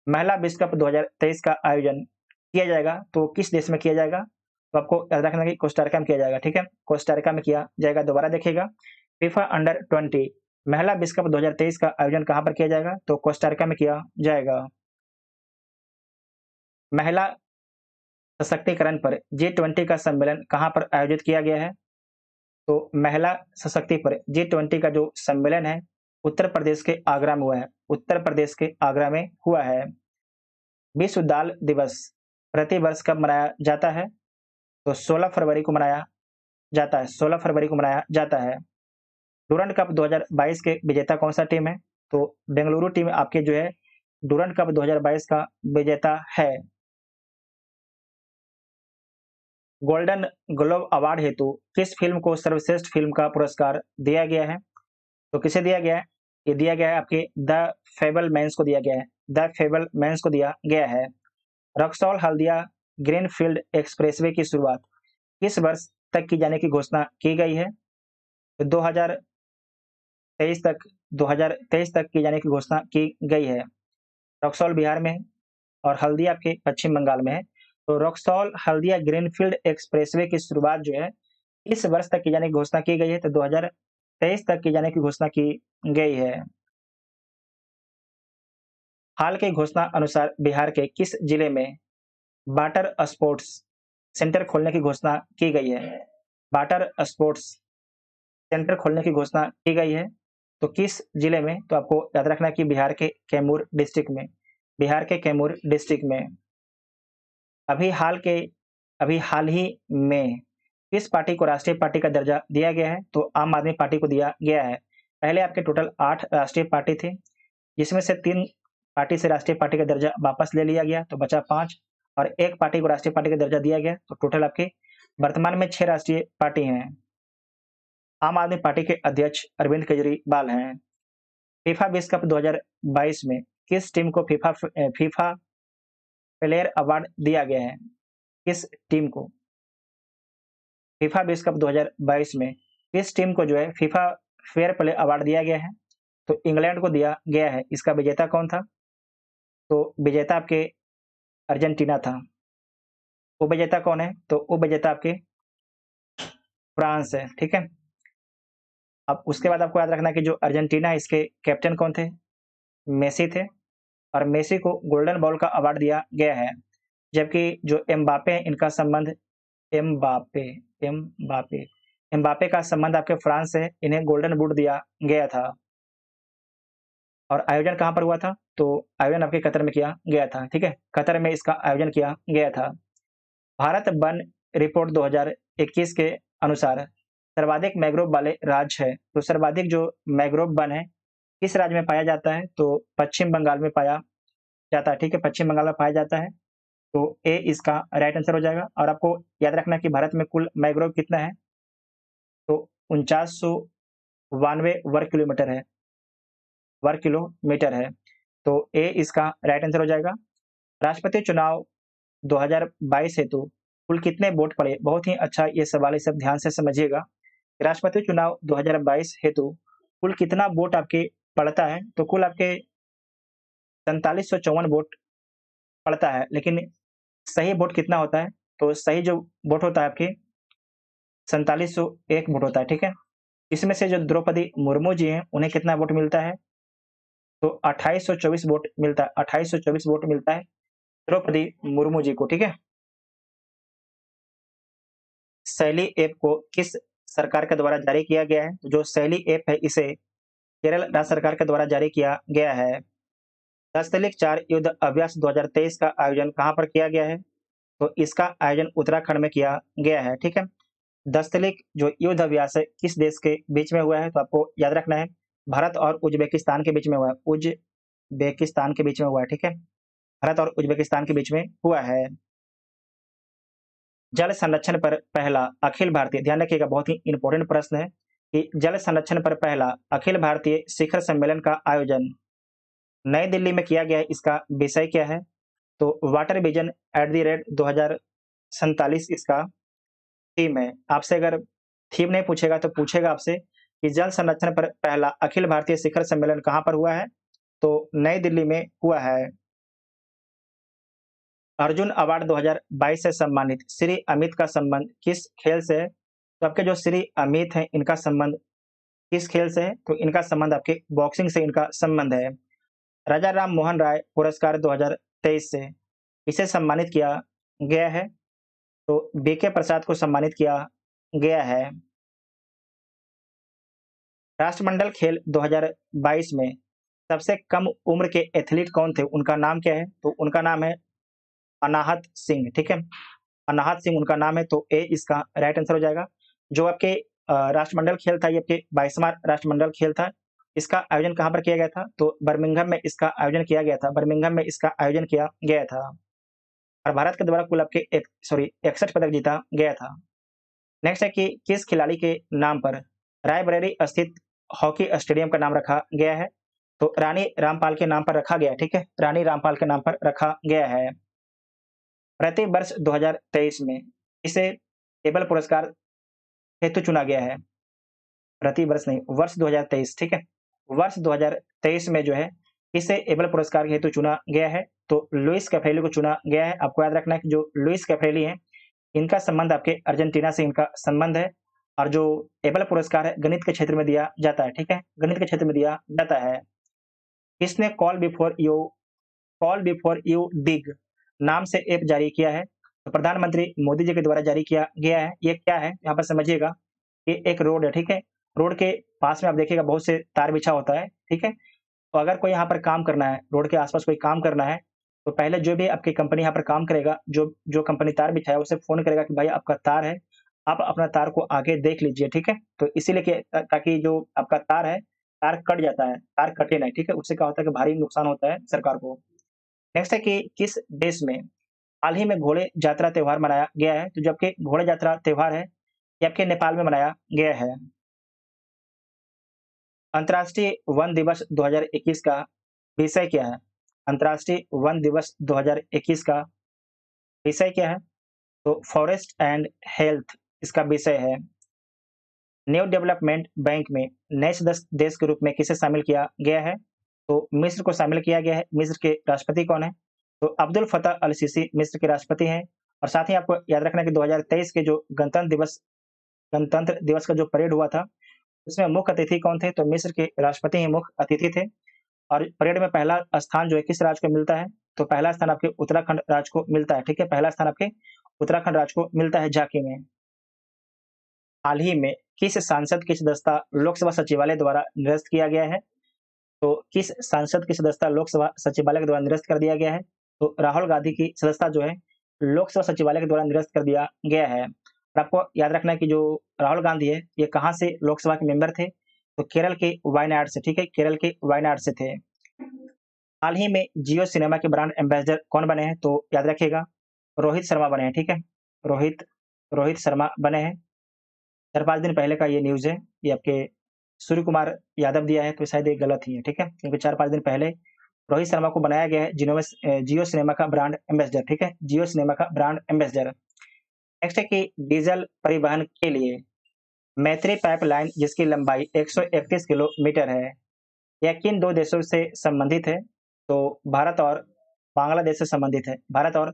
महिला विश्व कप 2023 का आयोजन किया जाएगा, तो किस देश में किया जाएगा? तो आपको याद रखना कि कोस्टारिका में किया जाएगा, ठीक है, कोस्टारिका में किया जाएगा। दोबारा देखिएगा, फीफा अंडर 20 महिला विश्व कप 2023 का आयोजन कहां पर किया जाएगा? तो कोस्टारिका में किया जाएगा। महिला सशक्तिकरण पर G20 का सम्मेलन कहां पर आयोजित किया गया है? तो महिला सशक्ति पर G20 का जो सम्मेलन है उत्तर प्रदेश के आगरा में हुआ है, उत्तर प्रदेश के आगरा में हुआ है। विश्व दाल दिवस प्रति वर्ष कब मनाया जाता है? तो 16 फरवरी को मनाया जाता है, 16 फरवरी को मनाया जाता है। डूरंड कप 2022 के विजेता कौन सा टीम है? तो बेंगलुरु टीम आपके जो है डूरंड कप 2022 का विजेता है। गोल्डन ग्लोब अवार्ड हेतु किस फिल्म को सर्वश्रेष्ठ फिल्म का पुरस्कार दिया गया है? तो किसे दिया गया है? ये दिया गया है आपके द फैबलमैन्स को दिया गया है, द फैबलमैन्स को दिया गया है। रक्सौल हल्दिया ग्रीनफील्ड एक्सप्रेसवे की शुरुआत किस वर्ष तक की जाने की घोषणा की गई है? तो 2023 तक की जाने की घोषणा की गई है। रक्सौल बिहार में है और हल्दिया आपके पश्चिम बंगाल में है। तो रक्सौल हल्दिया ग्रीनफील्ड एक्सप्रेसवे की शुरुआत जो है इस वर्ष तक की जाने की घोषणा की गई है, तो 2023 तक की जाने की घोषणा की गई है। हाल की घोषणा अनुसार बिहार के किस जिले में वाटर स्पोर्ट्स सेंटर खोलने की घोषणा की गई है? वाटर स्पोर्ट्स सेंटर खोलने की घोषणा की गई है, तो किस जिले में? तो आपको याद रखना कि बिहार के कैमूर डिस्ट्रिक्ट में, बिहार के कैमूर डिस्ट्रिक्ट में। अभी हाल ही में किस पार्टी को राष्ट्रीय पार्टी का दर्जा दिया गया है? तो आम आदमी पार्टी को दिया गया है। पहले आपके टोटल 8 राष्ट्रीय पार्टी थे, जिसमें से 3 पार्टी से राष्ट्रीय पार्टी का दर्जा वापस ले लिया गया, तो बचा 5 और 1 पार्टी को राष्ट्रीय पार्टी का दर्जा दिया गया, तो टोटल आपके वर्तमान में 6 राष्ट्रीय पार्टी हैं। आम आदमी पार्टी के अध्यक्ष अरविंद केजरीवाल हैं। फीफा विश्व कप 2022 में किस टीम को फीफा प्लेयर अवार्ड दिया गया है? किस टीम को फीफा विश्व कप 2022 में किस टीम को जो है फीफा फेयर प्ले अवार्ड दिया गया है? तो इंग्लैंड को दिया गया है। इसका विजेता कौन था? तो विजेता आपके अर्जेंटीना था। उपविजेता कौन है? तो उपविजेता आपके फ्रांस है, ठीक है। अब उसके बाद आपको याद रखना कि जो अर्जेंटीना है इसके कैप्टन कौन थे? मेसी थे और मेसी को गोल्डन बॉल का अवार्ड दिया गया है, जबकि जो एम्बापे हैं इनका संबंध एम्बापे का संबंध आपके फ्रांस से, इन्हें गोल्डन बूट दिया गया था। और आयोजन कहां पर हुआ था? तो आयोजन आपके कतर में किया गया था, ठीक है, कतर में इसका आयोजन किया गया था। भारत वन रिपोर्ट 2021 के अनुसार सर्वाधिक मैंग्रोव वाले राज्य है, तो सर्वाधिक जो मैंग्रोव वन है किस राज्य में पाया जाता है? तो पश्चिम बंगाल में पाया जाता है, ठीक है, पश्चिम बंगाल में पाया जाता है। तो ए इसका राइट आंसर हो जाएगा। और आपको याद रखना कि भारत में कुल मैंग्रोव कितना है? तो 4992 वर्ग किलोमीटर है। तो ए इसका राइट आंसर हो जाएगा। राष्ट्रपति चुनाव 2022 हेतु कुल कितने वोट पड़े? बहुत ही अच्छा ये सवाल है, सब ध्यान से समझिएगा। राष्ट्रपति चुनाव 2022 हेतु कुल कितना वोट आपके पड़ता है? तो कुल आपके 4754 वोट पड़ता है, लेकिन सही वोट कितना होता है? तो सही जो वोट होता है आपके 4701 वोट होता है, ठीक है। इसमें से जो द्रौपदी मुर्मू जी हैं उन्हें कितना वोट मिलता है? तो 2824 वोट मिलता है, 2824 वोट मिलता है द्रौपदी मुर्मू जी को, ठीक है। शैली ऐप को किस सरकार के द्वारा जारी किया गया है? जो शैली ऐप है इसे केरल राज्य सरकार के द्वारा जारी किया गया है। 10-4 युद्ध अभ्यास 2023 का आयोजन कहां पर किया गया है? तो इसका आयोजन उत्तराखंड में किया गया है, ठीक है। 10 जो युद्ध अभ्यास है किस देश के बीच में हुआ है? तो आपको याद रखना है भारत और उज्बेकिस्तान के बीच में हुआ है, उज्बेकिस्तान के बीच में हुआ है, ठीक है, भारत और उज्बेकिस्तान के बीच में हुआ है। जल संरक्षण पर पहला अखिल भारतीय, ध्यान रखिएगा बहुत ही इंपॉर्टेंट प्रश्न है कि जल संरक्षण पर पहला अखिल भारतीय शिखर सम्मेलन का आयोजन नई दिल्ली में किया गया है। इसका विषय क्या है? तो वाटर विजन @ 2047 इसका थीम है। आपसे अगर थीम नहीं पूछेगा तो पूछेगा आपसे कि जल संरक्षण पर पहला अखिल भारतीय शिखर सम्मेलन कहाँ पर हुआ है? तो नई दिल्ली में हुआ है। अर्जुन अवार्ड 2022 से सम्मानित श्री अमित का संबंध किस खेल से है? तो आपके जो श्री अमित हैं इनका संबंध किस खेल से है? तो इनका संबंध आपके बॉक्सिंग से इनका संबंध है। राजा राम मोहन राय पुरस्कार 2023 से इसे सम्मानित किया गया है? तो बीके प्रसाद को सम्मानित किया गया है। राष्ट्रमंडल खेल 2022 में सबसे कम उम्र के एथलीट कौन थे? उनका नाम क्या है? तो उनका नाम है अनाहत सिंह, ठीक है? अनाहत सिंह उनका नाम है, तो ए इसका राइट आंसर हो जाएगा। जो आपके राष्ट्रमंडल खेल था, ये आपके 22वां राष्ट्रमंडल खेल था। इसका आयोजन कहाँ पर किया गया था? तो बर्मिंघम में इसका आयोजन किया गया था। बर्मिंघम में इसका आयोजन किया गया था और भारत के द्वारा कुल आपके 61 पदक जीता गया था। नेक्स्ट है कि किस खिलाड़ी के नाम पर रायबरेली स्थित हॉकी स्टेडियम का नाम रखा गया है? तो रानी रामपाल के नाम पर रखा गया है, ठीक है? रानी रामपाल के नाम पर रखा गया है। प्रति वर्ष 2023 में इसे टेबल पुरस्कार हेतु चुना गया है। प्रति वर्ष नहीं, वर्ष 2023, ठीक है? वर्ष 2023 में जो है इसे एबल पुरस्कार हेतु चुना गया है। तो लुइस कैफ्रेली को चुना गया है। आपको याद रखना है कि जो लुइस कैफ्रेली हैं इनका संबंध आपके अर्जेंटीना से इनका संबंध है और जो एबल पुरस्कार है गणित के क्षेत्र में दिया जाता है, ठीक है? गणित के क्षेत्र में दिया जाता है। किसने कॉल बिफोर यू डिग नाम से ऐप जारी किया है? तो प्रधानमंत्री मोदी जी के द्वारा जारी किया गया है। ये क्या है? यहाँ पर समझिएगा, ये एक रोड है, ठीक है? रोड के पास में आप देखिएगा बहुत से तार बिछा होता है, ठीक है? तो अगर कोई यहाँ पर काम करना है, रोड के आसपास कोई काम करना है, तो पहले जो भी आपकी कंपनी यहाँ पर काम करेगा, जो जो कंपनी तार बिछाए उसे फ़ोन करेगा कि भाई आपका तार है, आप अपना तार को आगे देख लीजिए, ठीक है? तो इसीलिए कि ताकि जो आपका तार है, तार कट जाता है, तार कटे नहीं, ठीक है? उससे क्या होता है कि भारी नुकसान होता है सरकार को। नेक्स्ट है कि किस देश में हाल ही में घोड़े यात्रा त्योहार मनाया गया है? तो जो आपके घोड़े यात्रा त्योहार है, ये आपके नेपाल में मनाया गया है। अंतर्राष्ट्रीय वन दिवस 2021 का विषय क्या है? अंतर्राष्ट्रीय वन दिवस 2021 का विषय क्या है? तो फॉरेस्ट एंड हेल्थ इसका विषय है। न्यू डेवलपमेंट बैंक में नए सदस्य देश के रूप में किसे शामिल किया गया है? तो मिस्र को शामिल किया गया है। मिस्र के राष्ट्रपति कौन है? तो अब्दुल फतह अल सीसी मिस्र के राष्ट्रपति हैं। और साथ ही आपको याद रखना है कि 2023 के जो गणतंत्र दिवस का जो परेड हुआ था, उसमें मुख्य अतिथि कौन थे? तो मिस्र के राष्ट्रपति ही मुख्य अतिथि थे। और परेड में पहला स्थान जो है किस राज्य को मिलता है? तो पहला स्थान आपके उत्तराखंड राज्य को मिलता है, ठीक है? पहला स्थान आपके उत्तराखंड राज्य को मिलता है झांकी में। हाल ही में किस सांसद की सदस्यता लोकसभा सचिवालय द्वारा निरस्त किया गया है? तो किस सांसद की सदस्यता लोकसभा सचिवालय के द्वारा निरस्त कर दिया गया है? तो राहुल गांधी की सदस्यता जो है लोकसभा सचिवालय के द्वारा निरस्त कर दिया गया है। और आपको याद रखना है कि जो राहुल गांधी है ये कहाँ से लोकसभा के मेंबर थे? तो केरल के वायनाड से, ठीक है? केरल के वायनाड से थे। हाल ही में जियो सिनेमा के ब्रांड एम्बेसडर कौन बने हैं? तो याद रखिएगा रोहित शर्मा बने हैं, ठीक है? रोहित रोहित शर्मा बने हैं। 4-5 दिन पहले का ये न्यूज़ है। ये आपके सूर्य कुमार यादव दिया है, तो शायद ये गलत ही है, ठीक है? क्योंकि 4-5 दिन पहले रोहित शर्मा को बनाया गया है जियो सिनेमा का ब्रांड एम्बेसडर, ठीक है? जियो सिनेमा का ब्रांड एम्बेसडर। नेक्स्ट है कि डीजल परिवहन के लिए मैत्री पाइपलाइन जिसकी लंबाई 131 किलोमीटर है, यह किन 2 देशों से संबंधित है? तो भारत और बांग्लादेश से संबंधित है। भारत और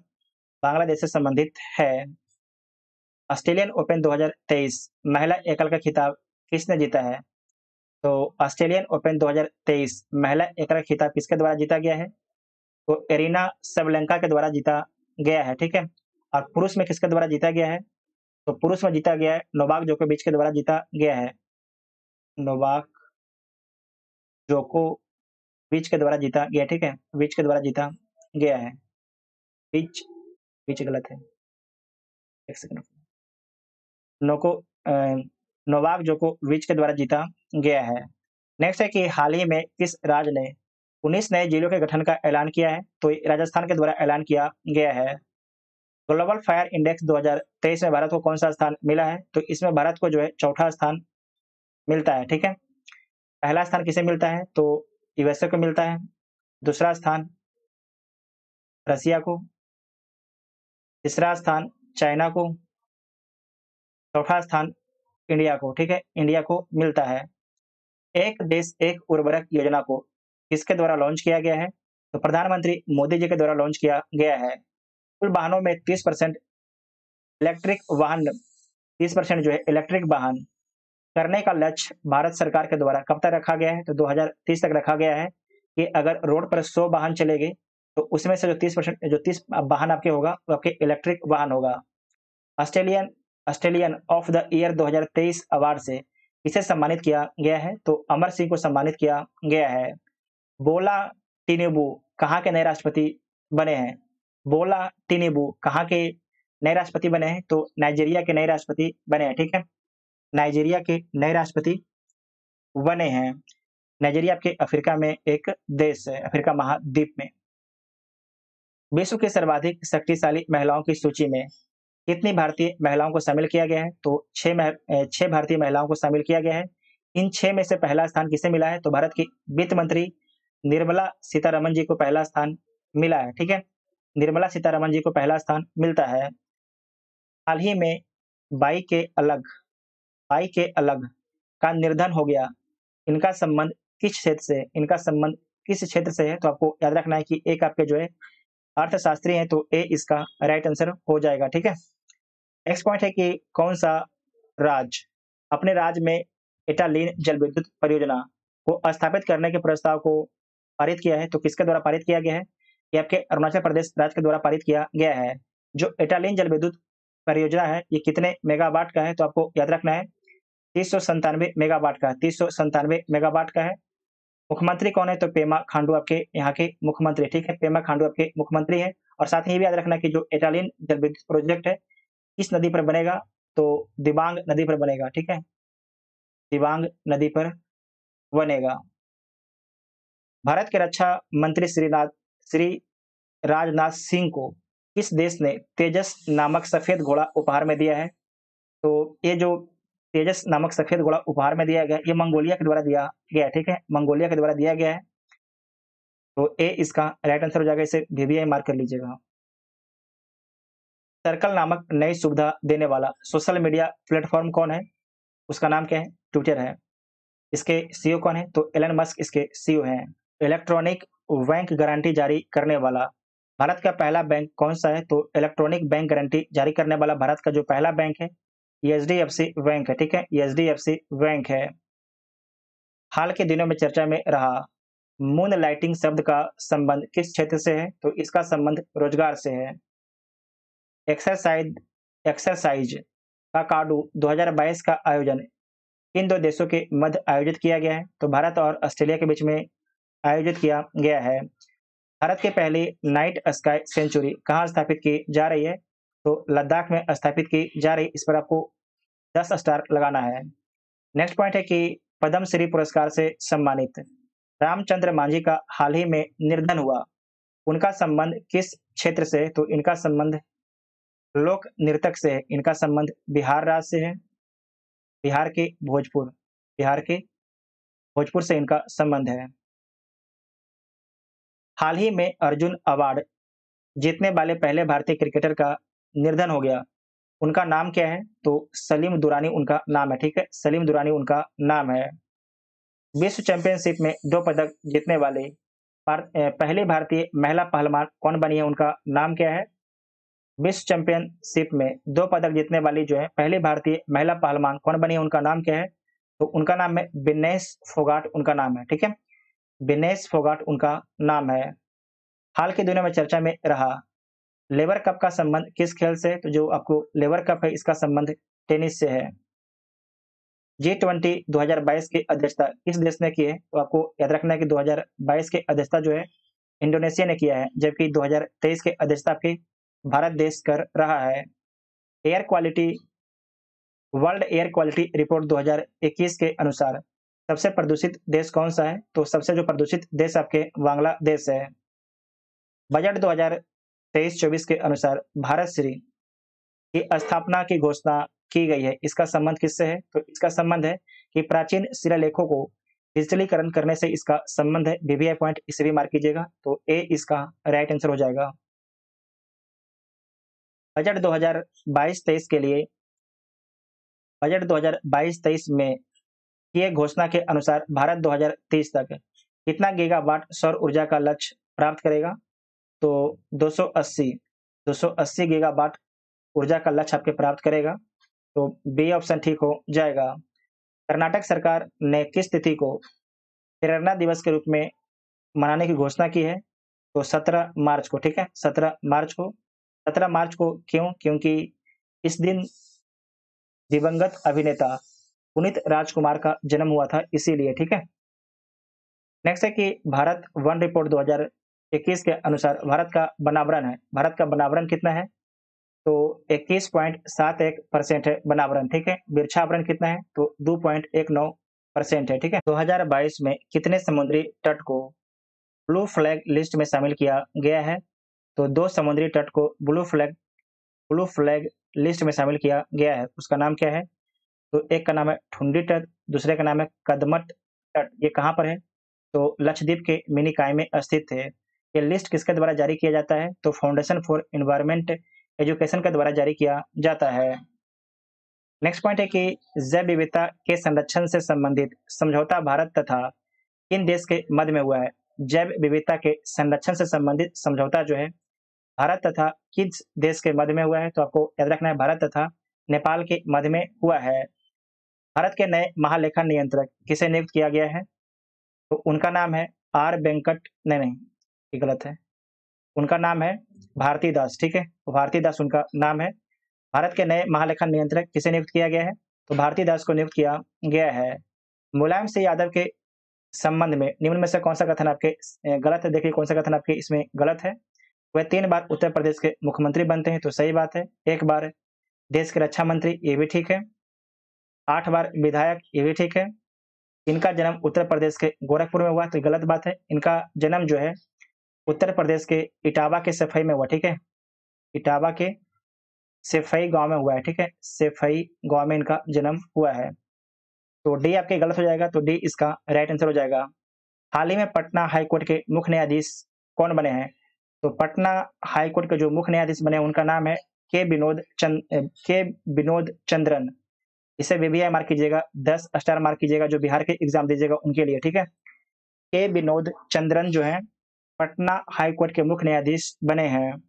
बांग्लादेश से संबंधित है। ऑस्ट्रेलियन ओपन 2023 महिला एकल का खिताब किसने जीता है? तो ऑस्ट्रेलियन ओपन 2023 महिला एकल खिताब किसके द्वारा जीता गया है? तो एरिना सबलेंका के द्वारा जीता गया है, ठीक है? और पुरुष में किसके द्वारा जीता गया है? तो पुरुष में जीता गया है नोवाक जोकोविच के द्वारा जीता गया है। नोवाक जोकोविच के द्वारा जीता गया, ठीक है? विच के द्वारा जीता गया है। विच विच गलत है, एक सेकंड। नोको नोवाक जोकोविच के द्वारा जीता गया है। नेक्स्ट है कि हाल ही में किस राज्य ने 19 नए जिलों के गठन का ऐलान किया है? तो राजस्थान के द्वारा ऐलान किया गया है। ग्लोबल फायर इंडेक्स 2023 में भारत को कौन सा स्थान मिला है? तो इसमें भारत को जो है चौथा स्थान मिलता है, ठीक है? पहला स्थान किसे मिलता है? तो यूएसए को मिलता है। दूसरा स्थान रसिया को, तीसरा स्थान चाइना को, चौथा स्थान इंडिया को, ठीक है, इंडिया को मिलता है। एक देश एक उर्वरक योजना को किसके द्वारा लॉन्च किया गया है? तो प्रधानमंत्री मोदी जी के द्वारा लॉन्च किया गया है। कुल वाहनों में 30% इलेक्ट्रिक वाहन 30% जो है इलेक्ट्रिक वाहन करने का लक्ष्य भारत सरकार के द्वारा कब तक रखा गया है? तो 2030 तक रखा गया है कि अगर रोड पर 100 वाहन चलेंगे, तो उसमें से जो 30% जो 30 वाहन आपके होगा, वो आपके इलेक्ट्रिक वाहन होगा। Australian Australian of the year 2023 award से किसे सम्मानित किया गया है? तो अमर सिंह को सम्मानित किया गया है। बोला टिनुबू कहाँ के नए राष्ट्रपति बने हैं? बोला टिनुबू कहाँ के नए राष्ट्रपति बने हैं? तो नाइजीरिया के नए राष्ट्रपति बने हैं, ठीक है, नाइजीरिया के नए राष्ट्रपति बने हैं। नाइजीरिया आपके अफ्रीका में एक देश है, अफ्रीका महाद्वीप में। विश्व की सर्वाधिक शक्तिशाली महिलाओं की सूची में कितनी भारतीय महिलाओं को शामिल किया गया है? तो 6 भारतीय महिलाओं को शामिल किया गया है। इन 6 में से पहला स्थान किसे मिला है? तो भारत की वित्त मंत्री निर्मला सीतारमण जी को पहला स्थान मिला है, ठीक है, निर्मला सीतारमण जी को पहला स्थान मिलता है। हाल ही में बाई के अलग का निर्धन हो गया। इनका संबंध किस क्षेत्र से इनका संबंध किस क्षेत्र से है? तो आपको याद रखना है कि एक आपके जो है अर्थशास्त्री है, तो ए इसका राइट आंसर हो जाएगा, ठीक है। नेक्स्ट पॉइंट है कि कौन सा राज्य अपने राज्य में इटालीन जल विद्युत परियोजना को स्थापित करने के प्रस्ताव को पारित किया है? तो किसके द्वारा पारित किया गया है? ये आपके अरुणाचल प्रदेश राज्य के द्वारा पारित किया गया है। जो इटालीन जल विद्युत परियोजना है, ये कितने मेगावाट का है? तो आपको याद रखना है 397 मेगावाट का, 397 मेगावाट का है। मुख्यमंत्री कौन है? तो पेमा खांडू आपके यहाँ के मुख्यमंत्री, ठीक है, पेमा खांडू आपके मुख्यमंत्री है। और साथ ही ये भी याद रखना कि जो इटालियन जल विद्युत प्रोजेक्ट है किस नदी पर बनेगा? तो दिबांग नदी पर बनेगा, ठीक है, दिबांग नदी पर बनेगा। भारत के रक्षा मंत्री श्री राजनाथ सिंह को किस देश ने तेजस नामक सफेद घोड़ा उपहार में दिया है? तो ये जो तेजस नामक सफेद घोड़ा उपहार में दिया गया, ये मंगोलिया के द्वारा दिया गया, ठीक है, मंगोलिया के द्वारा दिया गया है। तो ए इसका राइट आंसर हो जाएगा, इसे वीवीआई मार्क कर लीजिएगा। सर्कल नामक नई सुविधा देने वाला सोशल मीडिया प्लेटफॉर्म कौन है? उसका नाम क्या है? ट्विटर है। इसके सीईओ कौन है? तो एलन मस्क इसके सीईओ हैं। इलेक्ट्रॉनिक बैंक गारंटी जारी करने वाला भारत का पहला बैंक कौन सा है? तो इलेक्ट्रॉनिक बैंक गारंटी जारी करने वाला भारत का जो पहला बैंक है, ये एचडीएफसी बैंक है, ठीक है, ये एचडीएफसी बैंक है। हाल के दिनों में चर्चा में रहा मून लाइटिंग शब्द का संबंध किस क्षेत्र से है? तो इसका संबंध रोजगार से है। एक्सरसाइज एक्सरसाइज का काडू 2022 का आयोजन इन दो देशों के मध्य आयोजित किया गया है? तो भारत और ऑस्ट्रेलिया के बीच में आयोजित किया गया है। भारत की पहली नाइट स्काई सेंचुरी कहाँ स्थापित की जा रही है? तो लद्दाख में स्थापित की जा रही। इस पर आपको 10 स्टार लगाना है। नेक्स्ट पॉइंट है कि पद्म श्री पुरस्कार से सम्मानित रामचंद्र मांझी का हाल ही में निर्धन हुआ। उनका संबंध किस क्षेत्र से है? तो इनका संबंध लोक नृतक से है। इनका संबंध बिहार राज्य से है, बिहार के भोजपुर से इनका संबंध है। हाल ही में अर्जुन अवार्ड जीतने वाले पहले भारतीय क्रिकेटर का निधन हो गया। उनका नाम क्या है? तो सलीम दुरानी उनका नाम है, ठीक है, सलीम दुरानी उनका नाम है। विश्व चैंपियनशिप में 2 पदक जीतने वाले पहली भारतीय महिला पहलवान कौन बनी है? उनका नाम क्या है? विश्व चैंपियनशिप में 2 पदक जीतने वाली जो है पहली भारतीय महिला पहलवान कौन बनी है? उनका नाम क्या है? तो उनका नाम है विनेश फोगाट उनका नाम है, ठीक है, विनेश फोगाट उनका नाम है। हाल के दिनों में चर्चा में रहा लेबर कप का संबंध किस खेल से है? तो जो आपको लेबर कप है इसका संबंध टेनिस से है। G20 2022 की अध्यक्षता किस देश ने की है? तो आपको याद रखना है कि 2022 की अध्यक्षता जो है इंडोनेशिया ने किया है, जबकि 2023 की अध्यक्षता आपके भारत देश कर रहा है। Air quality world air quality report 2021 के अनुसार सबसे प्रदूषित देश कौन सा है? तो सबसे जो प्रदूषित देश आपके बांग्लादेश है। बजट 2023-24 के अनुसार भारत श्री की स्थापना की घोषणा की गई है। इसका संबंध किससे है? तो इसका संबंध है कि प्राचीन शिलालेखों को डिजिटलीकरण करने से इसका संबंध है। वीवीआई पॉइंट इसे भी मार्क कीजिएगा, तो ए इसका राइट आंसर हो जाएगा। बजट 2022-23 के लिए बजट 2022-23 में किए घोषणा के अनुसार भारत 2030 तक कितना गीगावाट सौर ऊर्जा का लक्ष्य प्राप्त करेगा? तो 280 गीगावाट ऊर्जा का लक्ष्य आपके प्राप्त करेगा। तो बी ऑप्शन ठीक हो जाएगा। कर्नाटक सरकार ने किस तिथि को प्रेरणा दिवस के रूप में मनाने की घोषणा की है? तो 17 मार्च को, ठीक है, 17 मार्च को। 17 मार्च को क्यों? क्योंकि इस दिन दिवंगत अभिनेता पुनीत राजकुमार का जन्म हुआ था, इसीलिए, ठीक है। नेक्स्ट है कि भारत वन रिपोर्ट 2021 के अनुसार भारत का बनावरण कितना है? तो 21.71% है बनावरण, ठीक है। बिरछावरण कितना है? तो 2.19% है, ठीक है। 2022 में कितने समुद्री तट को ब्लू फ्लैग लिस्ट में शामिल किया गया है? तो 2 समुद्री तट को ब्लू फ्लैग लिस्ट में शामिल किया गया है। उसका नाम क्या है? तो एक का नाम है ठुंडी तट, दूसरे का नाम है कदमत तट। ये कहाँ पर है? तो लक्षद्वीप के मिनिकॉय में स्थित है। ये लिस्ट किसके द्वारा जारी किया जाता है? तो फाउंडेशन फॉर एनवायरमेंट एजुकेशन के द्वारा जारी किया जाता है। नेक्स्ट पॉइंट है कि जैव विविधता के संरक्षण से संबंधित समझौता भारत तथा किन देश के मध्य में हुआ है? जैव विविधता के संरक्षण से संबंधित समझौता जो है भारत तथा किस देश के मध्य में हुआ है? तो आपको याद रखना है भारत तथा नेपाल के मध्य में हुआ है। भारत के नए महालेखा नियंत्रक किसे नियुक्त किया गया है? तो उनका नाम है आर वेंकट नहीं, ये गलत है। उनका नाम है भारती दास, ठीक है। तो भारती दास उनका नाम है। भारत के नए महालेखा नियंत्रक किसे नियुक्त किया गया है? तो भारती दास को नियुक्त किया गया है। मुलायम सिंह यादव के संबंध में निम्न में से कौन सा कथन आपके गलत है? देखिए कौन सा कथन आपके इसमें गलत है। वह 3 बार उत्तर प्रदेश के मुख्यमंत्री बनते हैं, तो सही बात है। 1 बार देश के रक्षा मंत्री, ये भी ठीक है। 8 बार विधायक, ये भी ठीक है। इनका जन्म उत्तर प्रदेश के गोरखपुर में हुआ, तो गलत बात है। इनका जन्म जो है उत्तर प्रदेश के इटावा के सफाई में हुआ, ठीक है। इटावा के सेफई गांव में हुआ है, ठीक है। सेफई गांव में इनका जन्म हुआ है। तो डी आपके गलत हो जाएगा, तो डी इसका राइट आंसर हो जाएगा। हाल ही में पटना हाई कोर्ट के मुख्य न्यायाधीश कौन बने हैं? तो पटना हाई कोर्ट के जो मुख्य न्यायाधीश बने हैं उनका नाम है के विनोद चंद्रन। इसे वीवीआई मार्क कीजिएगा, 10 स्टार मार्क कीजिएगा, जो बिहार के एग्जाम दीजिएगा उनके लिए, ठीक है। के विनोद चंद्रन जो है पटना हाई कोर्ट के मुख्य न्यायाधीश बने हैं।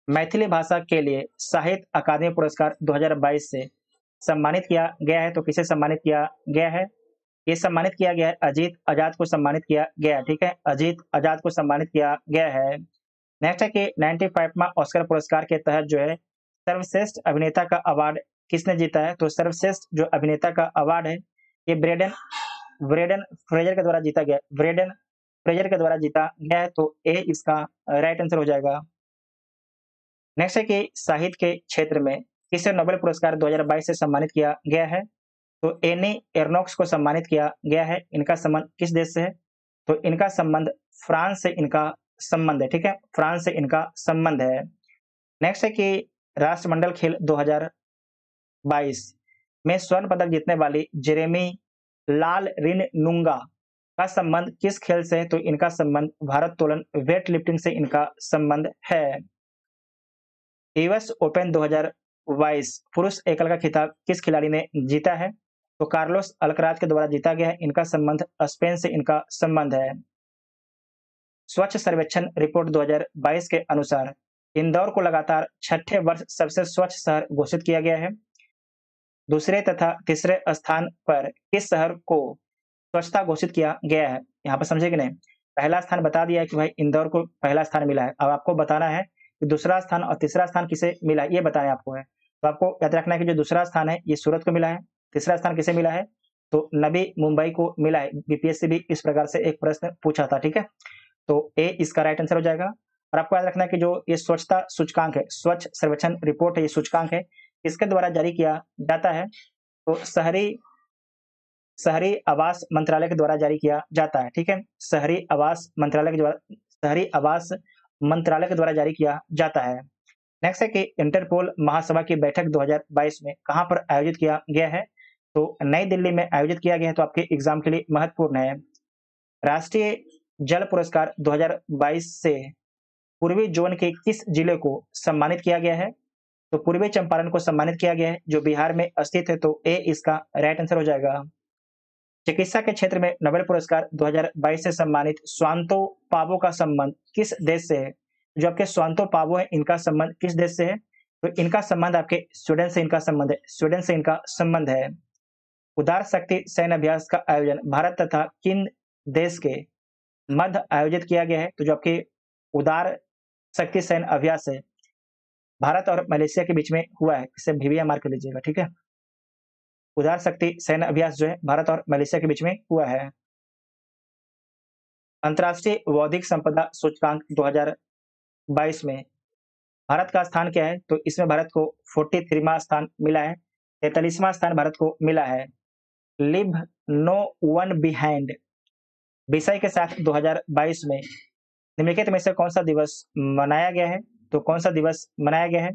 मैथिली भाषा के लिए साहित्य अकादमी पुरस्कार 2022 से सम्मानित किया गया है, तो किसे सम्मानित किया गया है? ये सम्मानित किया गया है अजीत आजाद को सम्मानित किया गया है, ठीक है। अजीत आजाद को सम्मानित किया गया है। नेक्स्ट है कि 95वां ऑस्कर पुरस्कार के तहत जो है सर्वश्रेष्ठ अभिनेता का अवार्ड किसने जीता है? तो सर्वश्रेष्ठ जो अभिनेता का अवार्ड है ये ब्रेडन फ्रेजर के द्वारा जीता गया, ब्रेडन फ्रेजर के द्वारा जीता गया है। तो ए इसका राइट आंसर हो जाएगा। नेक्स्ट है कि साहित्य के क्षेत्र में किसे नोबेल पुरस्कार 2022 से सम्मानित किया गया है? तो एनी एर्नोक्स को सम्मानित किया गया है। इनका संबंध किस देश से है? तो इनका संबंध फ्रांस से इनका संबंध है, ठीक है। फ्रांस से इनका संबंध है। नेक्स्ट है कि राष्ट्रमंडल खेल 2022 में स्वर्ण पदक जीतने वाली जेरेमी लाल रिन नुंगा का संबंध किस खेल से है? तो इनका संबंध भारोत्तोलन वेट लिफ्टिंग से इनका संबंध है। यूएस ओपन 2022 पुरुष एकल का खिताब किस खिलाड़ी ने जीता है? तो कार्लोस अल्कराज के द्वारा जीता गया है। इनका संबंध स्पेन से इनका संबंध है। स्वच्छ सर्वेक्षण रिपोर्ट 2022 के अनुसार इंदौर को लगातार 6ठे वर्ष सबसे स्वच्छ शहर घोषित किया गया है। दूसरे तथा तीसरे स्थान पर किस शहर को स्वच्छता घोषित किया गया है? यहाँ पर समझे कि नहीं? पहला स्थान बता दिया है कि भाई इंदौर को पहला स्थान मिला है। अब आपको बताना है कि दूसरा स्थान और तीसरा स्थान किसे मिला है, ये बताना है आपको है। तो आपको याद रखना है कि जो दूसरा स्थान है ये सूरत को मिला है। तीसरा स्थान किसे मिला है? तो नवी मुंबई को मिला है। बीपीएससी भी इस प्रकार से एक प्रश्न पूछा था, ठीक है। तो ए इसका राइट आंसर हो जाएगा। और आपको याद रखना है कि जो ये स्वच्छता सूचकांक है, स्वच्छ सर्वेक्षण रिपोर्ट है, ये सूचकांक है, इसके द्वारा जारी किया जाता है। तो शहरी आवास मंत्रालय के द्वारा जारी किया जाता है, ठीक है। शहरी आवास मंत्रालय के द्वारा जारी किया जाता है। नेक्स्ट है कि इंटरपोल महासभा की बैठक 2022 में कहां पर आयोजित किया गया है? तो नई दिल्ली में आयोजित किया गया है। तो आपके एग्जाम के लिए महत्वपूर्ण है। राष्ट्रीय जल पुरस्कार 2022 से पूर्वी जोन के किस जिले को सम्मानित किया गया है? तो पूर्वी चंपारण को सम्मानित किया गया है जो बिहार में स्थित है, तो ए इसका राइट आंसर हो जाएगा। चिकित्सा के क्षेत्र में नोबेल पुरस्कार 2022 से सम्मानित स्वांतो पावो का संबंध किस देश से है? जो आपके स्वांतो पावो है, इनका संबंध किस देश से है? तो इनका संबंध आपके स्वीडन से इनका संबंध है, स्वीडन से इनका संबंध है। उदार शक्ति सैन्य अभ्यास का आयोजन भारत तथा किन देश के मध्य आयोजित किया गया है? तो जो आपके उदार शक्ति सैन्य अभ्यास है, भारत और मलेशिया के बीच में हुआ है, इसे भीविया मार्क कर लीजिएगा, ठीक है। उदार शक्ति सैन्य अभ्यास जो है भारत और मलेशिया के बीच में हुआ है। अंतर्राष्ट्रीय बौद्धिक संपदा सूचकांक 2022 में भारत का स्थान क्या है? तो इसमें भारत को 43वां स्थान मिला है, 43वां स्थान भारत को मिला है। लिव नो वन बिहाइंड विषय के साथ 2022 में निम्नलिखित में से कौन सा दिवस मनाया गया है? तो कौन सा दिवस मनाया गया है?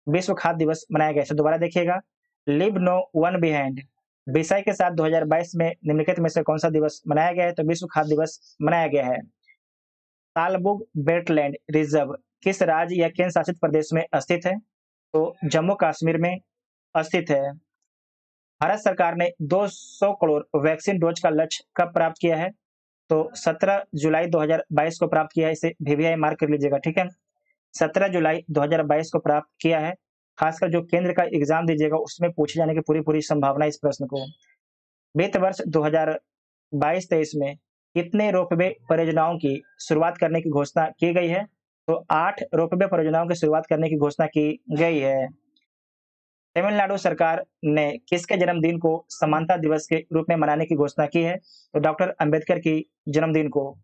विश्व खाद्य दिवस मनाया गया है। तो दोबारा देखिएगा, लिव नो वन बिहाइंड विषय के साथ 2022 में निम्नलिखित में से कौन सा दिवस मनाया गया है? तो विश्व खाद्य दिवस मनाया गया है। तालबुग वेटलैंड रिजर्व किस राज्य या केंद्र शासित प्रदेश में स्थित है? तो जम्मू कश्मीर में स्थित है। भारत सरकार ने 200 करोड़ वैक्सीन डोज का लक्ष्य कब प्राप्त किया है? तो 17 जुलाई 2022 को प्राप्त किया है, इसे VVI मार्क कर लीजिएगा, ठीक है। 17 जुलाई 2022 को प्राप्त किया है। खासकर जो केंद्र का एग्जाम दीजिएगा उसमें पूछे जाने की पूरी संभावना इस प्रश्न को। वित्त वर्ष 2022-23 में कितने रोपवे परियोजनाओं की शुरुआत करने की घोषणा की गई है? तो 8 रोपवे परियोजनाओं की शुरुआत करने की घोषणा की गई है। तमिलनाडु सरकार ने किसके जन्मदिन को समानता दिवस के रूप में मनाने की घोषणा की है? तो डॉक्टर अंबेडकर की जन्मदिन को।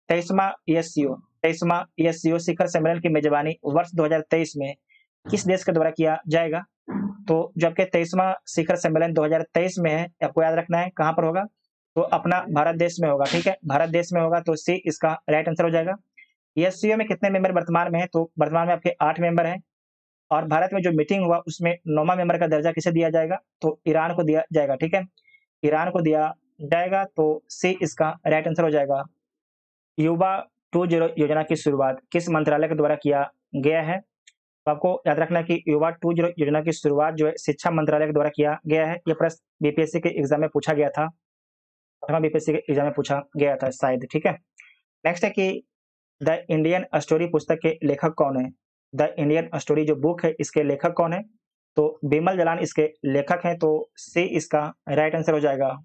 23वां एससीओ शिखर सम्मेलन की मेजबानी वर्ष 2023 में किस देश के द्वारा किया जाएगा? तो जो आपके 23वां शिखर सम्मेलन 2023 में है, आपको याद रखना है कहां पर होगा? तो अपना भारत देश में होगा, ठीक है, भारत देश में होगा, तो सी इसका राइट आंसर हो जाएगा। एससीओ में कितने मेंबर वर्तमान में है? तो वर्तमान में आपके 8 मेंबर हैं और भारत में जो मीटिंग हुआ उसमें 9वां मेंबर का दर्जा किसे दिया जाएगा? तो ईरान को दिया जाएगा, ठीक है, ईरान को दिया जाएगा, तो सी इसका राइट आंसर हो जाएगा। युवा 20 योजना की शुरुआत किस मंत्रालय के द्वारा किया गया है? तो आपको याद रखना है कि युवा 20 योजना की शुरुआत जो है शिक्षा मंत्रालय के द्वारा किया गया है। यह प्रश्न बीपीएससी के एग्जाम में पूछा गया था, बीपीएससी के एग्जाम में पूछा गया था शायद, ठीक है। नेक्स्ट है कि द इंडियन स्टोरी पुस्तक के लेखक कौन है? द इंडियन स्टोरी जो बुक है इसके लेखक कौन है? तो बिमल जलान इसके लेखक हैं, तो सी इसका राइट आंसर हो जाएगा।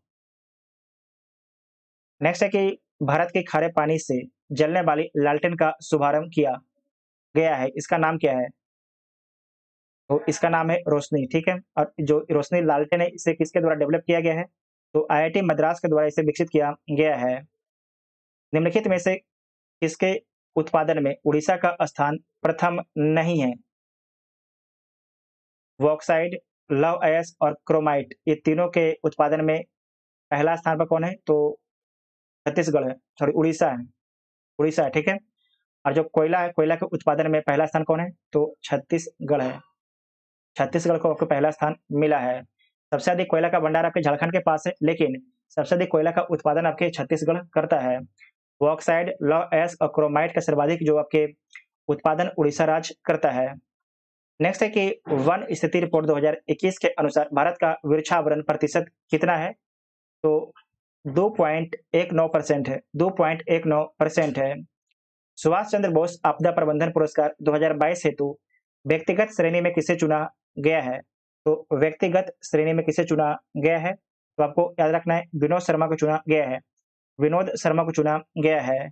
नेक्स्ट है कि भारत के खारे पानी से जलने वाली लालटेन का शुभारंभ किया गया है, इसका नाम क्या है? तो इसका नाम है रोशनी, ठीक है। और जो रोशनी लालटेन है इसे किसके द्वारा डेवलप किया गया है? तो आईआईटी मद्रास के द्वारा इसे विकसित किया गया है। निम्नलिखित में से किसके उत्पादन में उड़ीसा का स्थान प्रथम नहीं है? बॉक्साइट, लौह अयस्क और क्रोमाइट, ये तीनों के उत्पादन में पहला स्थान पर कौन है? तो छत्तीसगढ़ है, सॉरी उड़ीसा है, उड़ीसा है, ठीक है। और जो कोयला है, कोयला के उत्पादन में पहला स्थान कौन है? तो छत्तीसगढ़ है, छत्तीसगढ़ को आपको पहला स्थान मिला है। सबसे अधिक कोयला का भंडार आपके झारखंड के पास है, लेकिन सबसे अधिक कोयला का उत्पादन आपके छत्तीसगढ़ करता है। बॉक्साइट, लौह अयस्क और क्रोमाइट का सर्वाधिक जो आपके उत्पादन उड़ीसा राज्य करता है। नेक्स्ट है कि वन स्थिति रिपोर्ट 2021 के अनुसार भारत का वृक्षावरण प्रतिशत कितना है? तो 2.19% है, 2.19% है। सुभाष चंद्र बोस आपदा प्रबंधन पुरस्कार 2022 हेतु व्यक्तिगत श्रेणी में किसे चुना गया है? तो व्यक्तिगत श्रेणी में किसे चुना गया है? तो आपको याद रखना है विनोद शर्मा को चुना गया है, विनोद शर्मा को चुना गया है।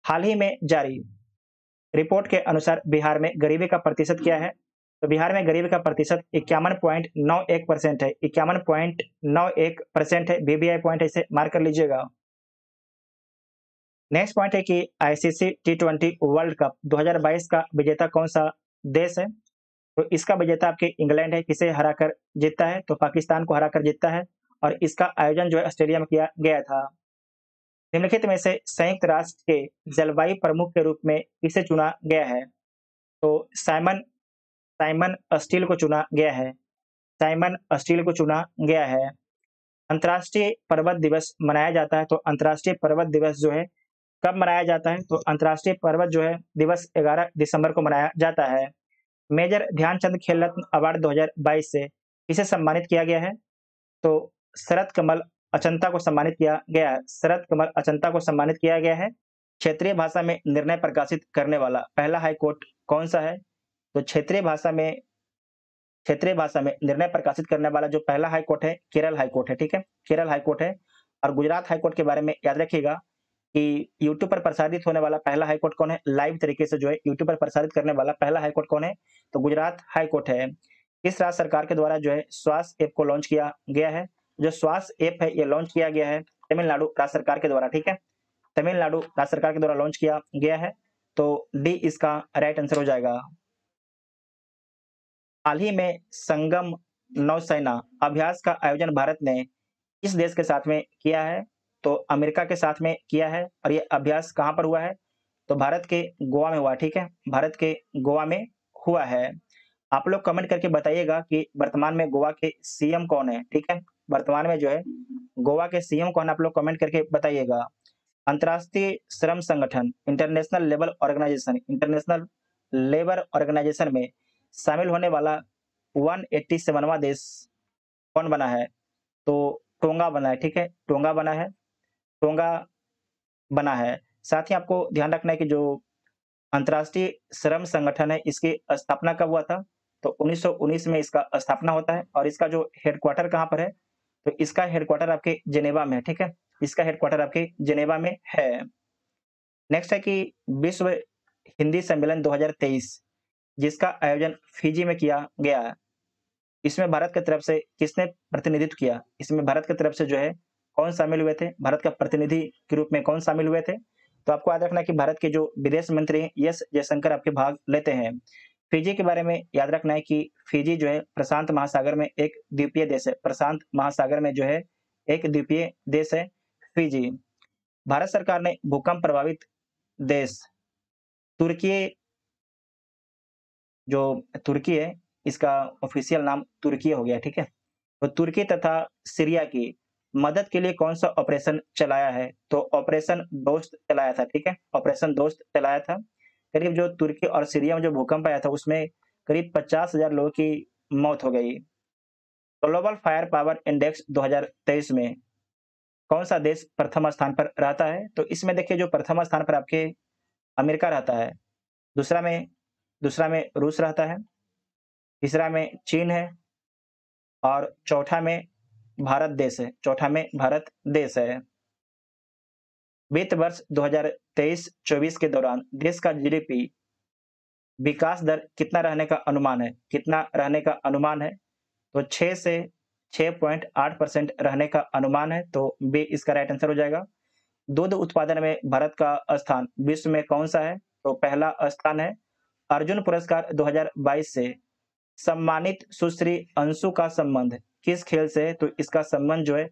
हाल ही में जारी रिपोर्ट के अनुसार बिहार में गरीबी का प्रतिशत क्या है? तो बिहार में गरीबी का प्रतिशत 51.91% है, 51.91% है। VVI पॉइंट इसे मार्क कर लीजिएगा। नेक्स्ट पॉइंट है कि आईसीसी T20 वर्ल्ड कप 2022 का विजेता कौन सा देश है? तो इसका विजेता आपके इंग्लैंड है। किसे हराकर जीतता है? तो पाकिस्तान को हराकर जीतता है और इसका आयोजन जो है ऑस्ट्रेलिया में किया गया था। निम्नलिखित में से संयुक्त राष्ट्र के जलवायु प्रमुख के रूप में किसे चुना गया है? तो साइमन स्टील को चुना गया है, साइमन स्टील को चुना गया है। अंतर्राष्ट्रीय पर्वत दिवस मनाया जाता है, तो अंतर्राष्ट्रीय पर्वत दिवस जो है कब मनाया जाता है? तो अंतर्राष्ट्रीय पर्वत जो है दिवस 11 दिसंबर को मनाया जाता है। मेजर ध्यानचंद खेल रत्न अवार्ड 2022 से किसे सम्मानित किया गया है? तो शरत कमल अचंता को सम्मानित किया गया है। शरत कमल अचंता को सम्मानित किया गया है। क्षेत्रीय भाषा में निर्णय प्रकाशित करने वाला पहला हाई कोर्ट कौन सा है? तो क्षेत्रीय भाषा में निर्णय प्रकाशित करने वाला जो पहला हाई कोर्ट है, केरल हाई कोर्ट है। ठीक है, केरल हाई कोर्ट है। और गुजरात हाई कोर्ट के बारे में याद रखिएगा कि यूट्यूब पर प्रसारित होने वाला पहला हाई कोर्ट कौन है? लाइव तरीके से जो है यूट्यूब पर प्रसारित करने वाला पहला हाई कोर्ट कौन है? तो गुजरात हाई कोर्ट है। किस राज्य सरकार के द्वारा जो है श्वास ऐप को लॉन्च किया गया है? जो श्वास ऐप है ये लॉन्च किया गया है तमिलनाडु राज्य सरकार के द्वारा। ठीक है, तमिलनाडु राज्य सरकार के द्वारा लॉन्च किया गया है। तो डी इसका राइट आंसर हो जाएगा। हाल ही में संगम नौसेना अभ्यास का आयोजन भारत ने किस देश के साथ में किया है? तो अमेरिका के साथ में किया है। और ये अभ्यास कहाँ पर हुआ है? तो भारत के गोवा में हुआ। ठीक है, भारत के गोवा में हुआ है। आप लोग कमेंट करके बताइएगा कि वर्तमान में गोवा के सीएम कौन है? ठीक है, वर्तमान में जो है गोवा के सीएम कौन है, आप लोग कमेंट करके बताइएगा। अंतर्राष्ट्रीय श्रम संगठन इंटरनेशनल लेबर ऑर्गेनाइजेशन में शामिल होने वाला 187वां देश कौन बना है? तो टोंगा बना है। ठीक है, टोंगा बना है, टोंगा बना है। साथ ही आपको ध्यान रखना है कि जो अंतर्राष्ट्रीय श्रम संगठन है इसकी स्थापना कब हुआ था? तो 1919 में इसका स्थापना होता है। और इसका जो हेडक्वार्टर कहाँ पर है? तो इसका हेडक्वार्टर आपके जेनेवा में है। ठीक है, इसका हेडक्वार्टर आपके जेनेवा में है। नेक्स्ट है कि विश्व हिंदी सम्मेलन 2023 जिसका आयोजन फिजी में किया गया है, इसमें भारत की तरफ से किसने प्रतिनिधित्व किया? इसमें भारत की तरफ से जो है कौन शामिल हुए थे? भारत का प्रतिनिधि के रूप में कौन शामिल हुए थे? तो आपको याद रखना है कि भारत के जो विदेश मंत्री हैं एस जयशंकर आपके भाग लेते हैं। फिजी के बारे में याद रखना है कि फिजी जो है प्रशांत महासागर में एक द्वीपीय देश है। प्रशांत महासागर में जो है एक द्वीपीय देश है फिजी। भारत सरकार ने भूकंप प्रभावित देश तुर्की, जो तुर्की है इसका ऑफिशियल नाम तुर्की हो गया। ठीक है, तो तुर्की तथा सीरिया की मदद के लिए कौन सा ऑपरेशन चलाया है? तो ऑपरेशन दोस्त चलाया था। ठीक है, ऑपरेशन दोस्त चलाया था। करीब जो तुर्की और सीरिया में जो भूकंप आया था उसमें करीब 50,000 लोगों की मौत हो गई। ग्लोबल फायर पावर इंडेक्स 2023 में कौन सा देश प्रथम स्थान पर रहता है? तो इसमें देखिए जो प्रथम स्थान पर आपके अमेरिका रहता है, दूसरा में रूस रहता है, तीसरा में चीन है और चौथा में भारत देश है। चौथा में भारत देश है। वित्त वर्ष 2023-24 के दौरान देश का जीडीपी विकास दर कितना रहने का अनुमान है? कितना रहने का अनुमान है? तो 6 से 6.8% रहने का अनुमान है। तो बी इसका राइट आंसर हो जाएगा। दूध उत्पादन में भारत का स्थान विश्व में कौन सा है? तो पहला स्थान है। अर्जुन पुरस्कार 2022 से सम्मानित सुश्री अंशु का संबंध किस खेल से है? तो इसका संबंध जो है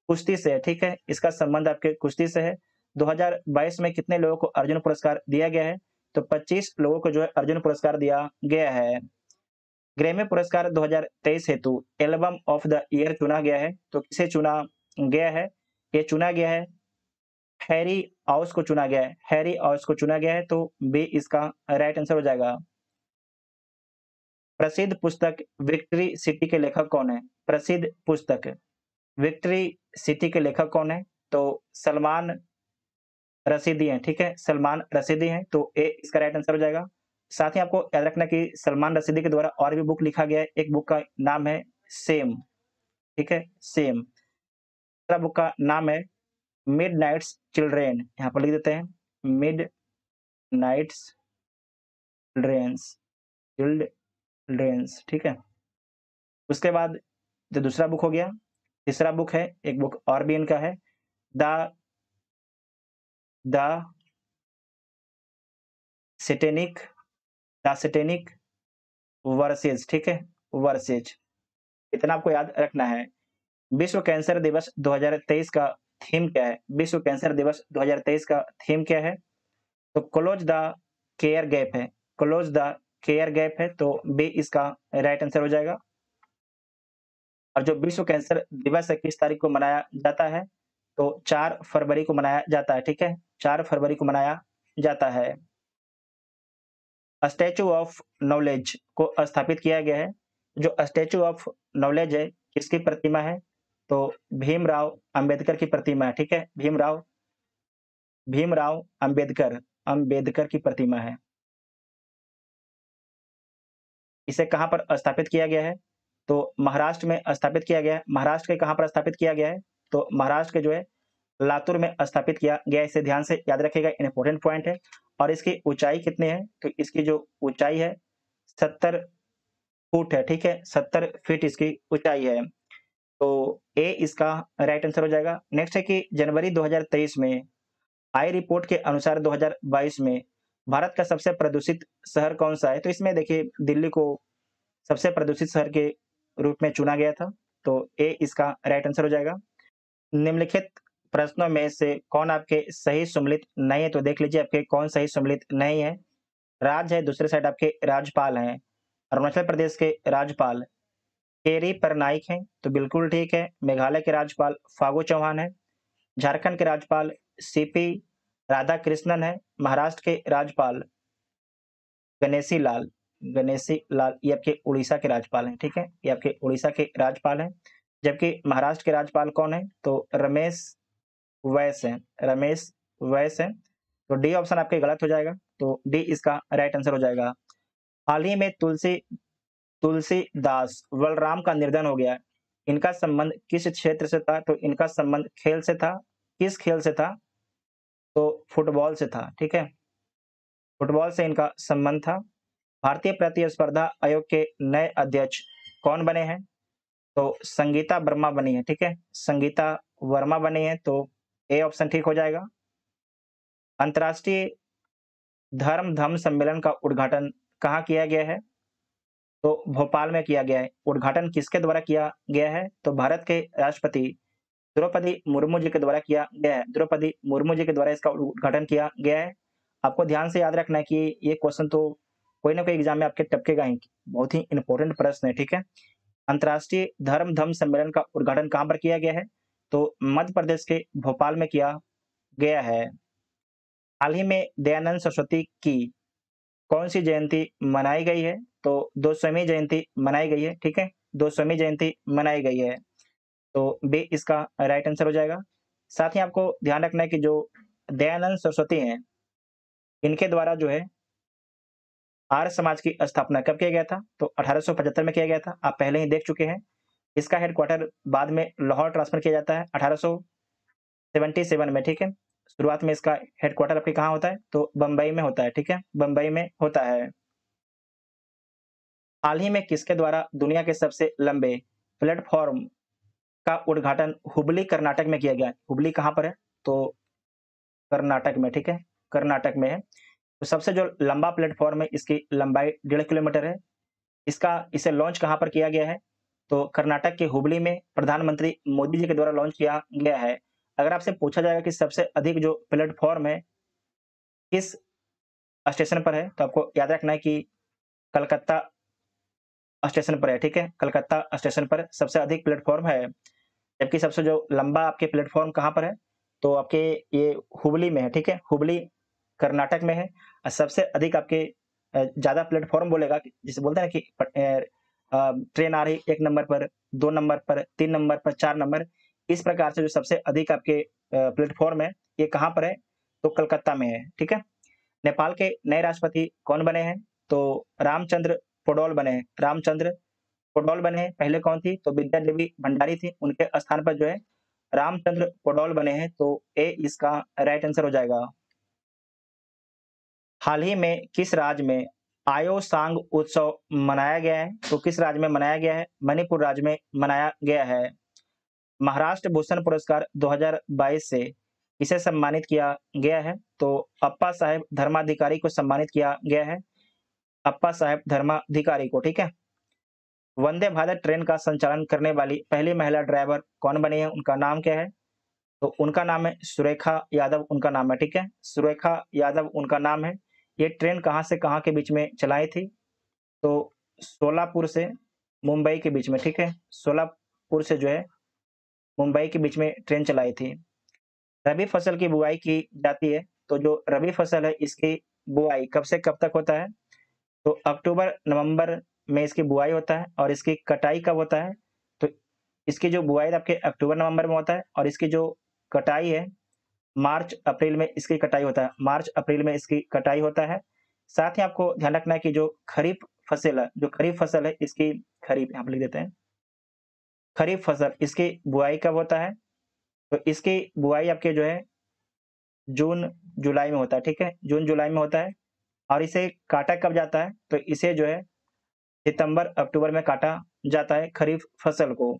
कुश्ती से है। ठीक है, इसका संबंध आपके कुश्ती से है। 2022 में कितने लोगों को अर्जुन पुरस्कार दिया गया है? तो 25 लोगों को जो है अर्जुन पुरस्कार दिया गया है। ग्रैमी पुरस्कार 2023 हेतु एल्बम ऑफ द ईयर चुना गया है। तो किसे चुना गया है? ये चुना गया है हैरी आउस को चुना गया है। हैरी आउस को चुना गया है। तो बी इसका राइट आंसर हो जाएगा। प्रसिद्ध पुस्तक विक्ट्री सिटी के लेखक कौन है? प्रसिद्ध पुस्तक विक्ट्री सिटी के लेखक कौन है? तो सलमान रशीदी हैं। ठीक है, सलमान रशीदी हैं। तो ए इसका राइट आंसर हो जाएगा। साथ ही आपको याद रखना कि सलमान रशीदी के द्वारा और भी बुक लिखा गया है। एक बुक का नाम है सेम। ठीक है, सेम। दूसरा बुक का नाम है मिड नाइट्स चिल्ड्रेन, यहाँ पर लिख देते हैं मिड नाइट्स चिल्ड्रेन्स, चिल्ड्रेन्स। ठीक है, उसके बाद जो दूसरा बुक हो गया, तीसरा बुक है, एक बुक और भी इनका है the the Satanic the Satanic versus. ठीक है, वर्सेज, इतना आपको याद रखना है। विश्व कैंसर दिवस 2023 का थीम क्या है? विश्व कैंसर दिवस 2023 का थीम क्या है? तो क्लोज द केयर गैप है। क्लोज द केयर गैप है। तो बी इसका राइट आंसर हो जाएगा। और जो विश्व कैंसर दिवस है किस तारीख को मनाया जाता है? तो 4 फरवरी को मनाया जाता है। ठीक है, 4 फरवरी को मनाया जाता है। स्टैचू ऑफ नॉलेज को स्थापित किया गया है। जो स्टैचू ऑफ नॉलेज है, किसकी प्रतिमा है? तो भीमराव अंबेडकर की प्रतिमा है, ठीक है? भीमराव अंबेडकर की प्रतिमा है। इसे कहाँ पर स्थापित किया गया है? तो महाराष्ट्र में स्थापित किया गया है। महाराष्ट्र के कहाँ पर स्थापित किया गया है? तो महाराष्ट्र के जो है लातूर में स्थापित किया गया। इसे ध्यान से याद रखिएगा, इंपॉर्टेंट पॉइंट है। और इसकी ऊंचाई कितनी है? तो इसकी जो ऊंचाई है 70 फुट है, ठीक है? 70 फीट इसकी ऊंचाई है। तो ए इसका राइट आंसर हो जाएगा। नेक्स्ट है कि जनवरी 2023 में आई रिपोर्ट के अनुसार 2022 में भारत का सबसे प्रदूषित शहर कौन सा है? तो इसमें देखिए दिल्ली को सबसे प्रदूषित शहर के रूप में चुना गया था। तो ए इसका राइट आंसर हो जाएगा। निम्नलिखित प्रश्नों में से कौन आपके सही सम्मिलित नहीं है? तो देख लीजिए आपके कौन सही सम्मिलित नहीं है। राज्य है, दूसरे साइड आपके राज्यपाल हैं। अरुणाचल प्रदेश के राज्यपाल केरी परनाइक हैं, तो बिल्कुल ठीक है। मेघालय के राज्यपाल फागू चौहान है। झारखंड के राज्यपाल सीपी राधाकृष्णन है। महाराष्ट्र के राज्यपाल गणेशी लाल ये आपके उड़ीसा के राज्यपाल हैं, ठीक है? ये आपके उड़ीसा के राज्यपाल हैं। जबकि महाराष्ट्र के राज्यपाल कौन है? तो रमेश वैस हैं। तो डी ऑप्शन आपके गलत हो जाएगा। तो डी इसका राइट आंसर हो जाएगा। हाल ही में तुलसीदास बलराम का निर्धन हो गया। इनका संबंध किस क्षेत्र से था? तो इनका संबंध खेल से था। किस खेल से था? तो फुटबॉल से था, ठीक है? फुटबॉल से इनका संबंध था। भारतीय प्रतिस्पर्धा आयोग के नए अध्यक्ष कौन बने हैं? तो संगीता वर्मा बनी है, ठीक है? संगीता वर्मा बनी है, तो ए ऑप्शन ठीक हो जाएगा। अंतर्राष्ट्रीय धर्म सम्मेलन का उद्घाटन कहाँ किया गया है? तो भोपाल में किया गया है। उद्घाटन किसके द्वारा किया गया है? तो भारत के राष्ट्रपति द्रौपदी मुर्मू जी के द्वारा किया गया है। द्रौपदी मुर्मू जी के द्वारा इसका उद्घाटन किया गया है। आपको ध्यान से याद रखना है कि ये क्वेश्चन तो कोई ना कोई एग्जाम में आपके टपकेगा ही। बहुत ही इंपॉर्टेंट प्रश्न है, ठीक है? अंतर्राष्ट्रीय धर्म सम्मेलन का उद्घाटन कहाँ पर किया गया है? तो मध्य प्रदेश के भोपाल में किया गया है। हाल ही में दयानंद सरस्वती की कौन सी जयंती मनाई गई है? तो 200वीं जयंती मनाई गई है, ठीक है? 200वीं जयंती मनाई गई है। तो बी इसका राइट आंसर हो जाएगा। साथ ही आपको ध्यान रखना है कि जो दयानंद सरस्वती हैं, इनके द्वारा जो है आर्य समाज की स्थापना कब किया गया था? तो 1875 में किया गया था। आप पहले ही देख चुके हैं। इसका हेडक्वार्टर बाद में लाहौर ट्रांसफर किया जाता है 1877 में, ठीक है? शुरुआत में इसका हेडक्वार्टर आपके कहाँ होता है? तो बंबई में होता है, ठीक है? बंबई में होता है। हाल ही में किसके द्वारा दुनिया के सबसे लंबे प्लेटफॉर्म का उद्घाटन हुबली कर्नाटक में किया गया? हुबली कहाँ पर है? तो कर्नाटक में, ठीक है? कर्नाटक में है। तो सबसे जो लंबा प्लेटफॉर्म है, इसकी लंबाई 1.5 किलोमीटर है। इसे लॉन्च कहाँ पर किया गया है? तो कर्नाटक के हुबली में प्रधानमंत्री मोदी जी के द्वारा लॉन्च किया गया है। अगर आपसे पूछा जाएगा कि सबसे अधिक जो प्लेटफॉर्म है किस स्टेशन पर है, तो आपको याद रखना है कि कलकत्ता स्टेशन पर है, ठीक है? कलकत्ता स्टेशन पर सबसे अधिक प्लेटफॉर्म है। जबकि सबसे जो लंबा आपके प्लेटफॉर्म कहाँ पर है? तो आपके ये हुबली में है, ठीक है? हुबली कर्नाटक में है। और सबसे अधिक आपके ज़्यादा प्लेटफॉर्म बोलेगा, जिसे बोलते हैं कि ट्रेन आ रही 1 नंबर पर, 2 नंबर पर, 3 नंबर पर, 4 नंबर, इस प्रकार से जो सबसे अधिक आपके प्लेटफॉर्म है, ये कहाँ पर है? तो कलकत्ता में है, ठीक है? नेपाल के नए राष्ट्रपति कौन बने हैं? तो रामचंद्र पौडोल बने हैं। रामचंद्र पौडोल बने हैं। पहले कौन थी? तो विद्या देवी भंडारी थी। उनके स्थान पर जो है रामचंद्र पौडोल बने हैं। तो ए इसका राइट आंसर हो जाएगा। हाल ही में किस राज्य में आयो सांग उत्सव मनाया गया है? तो किस राज्य में मनाया गया है? मणिपुर राज्य में मनाया गया है। महाराष्ट्र भूषण पुरस्कार 2022 से किसे सम्मानित किया गया है? तो अप्पा साहेब धर्माधिकारी को सम्मानित किया गया है। अप्पा साहेब धर्माधिकारी को, ठीक है? वंदे भारत ट्रेन का संचालन करने वाली पहली महिला ड्राइवर कौन बनी है? उनका नाम क्या है? तो उनका नाम है सुरेखा यादव, उनका नाम है, ठीक है? सुरेखा यादव उनका नाम है। ये ट्रेन कहाँ से कहाँ के बीच में चलाई थी? तो सोलापुर से मुंबई के बीच में, ठीक है? सोलापुर से जो है मुंबई के बीच में ट्रेन चलाई थी। रबी फसल की बुआई की जाती है। तो जो रबी फसल है, इसकी बुआई कब से कब तक होता है? तो अक्टूबर नवंबर में इसकी बुआई होता है और इसकी कटाई कब होता है? तो इसकी जो बुआई आपके अक्टूबर नवंबर में होता है और इसकी जो कटाई है मार्च अप्रैल में इसकी कटाई होता है, मार्च अप्रैल में इसकी कटाई होता है। साथ ही आपको ध्यान रखना है कि जो खरीफ फसल है इसकी खरीफ यहाँ पे लिख देते हैं। खरीफ फसल इसकी बुआई कब होता है? तो इसकी बुआई आपके जो है जून जुलाई में होता है, ठीक है? जून जुलाई में होता है और इसे काटा कब जाता है? तो इसे जो है सितंबर अक्टूबर में काटा जाता है खरीफ फसल को।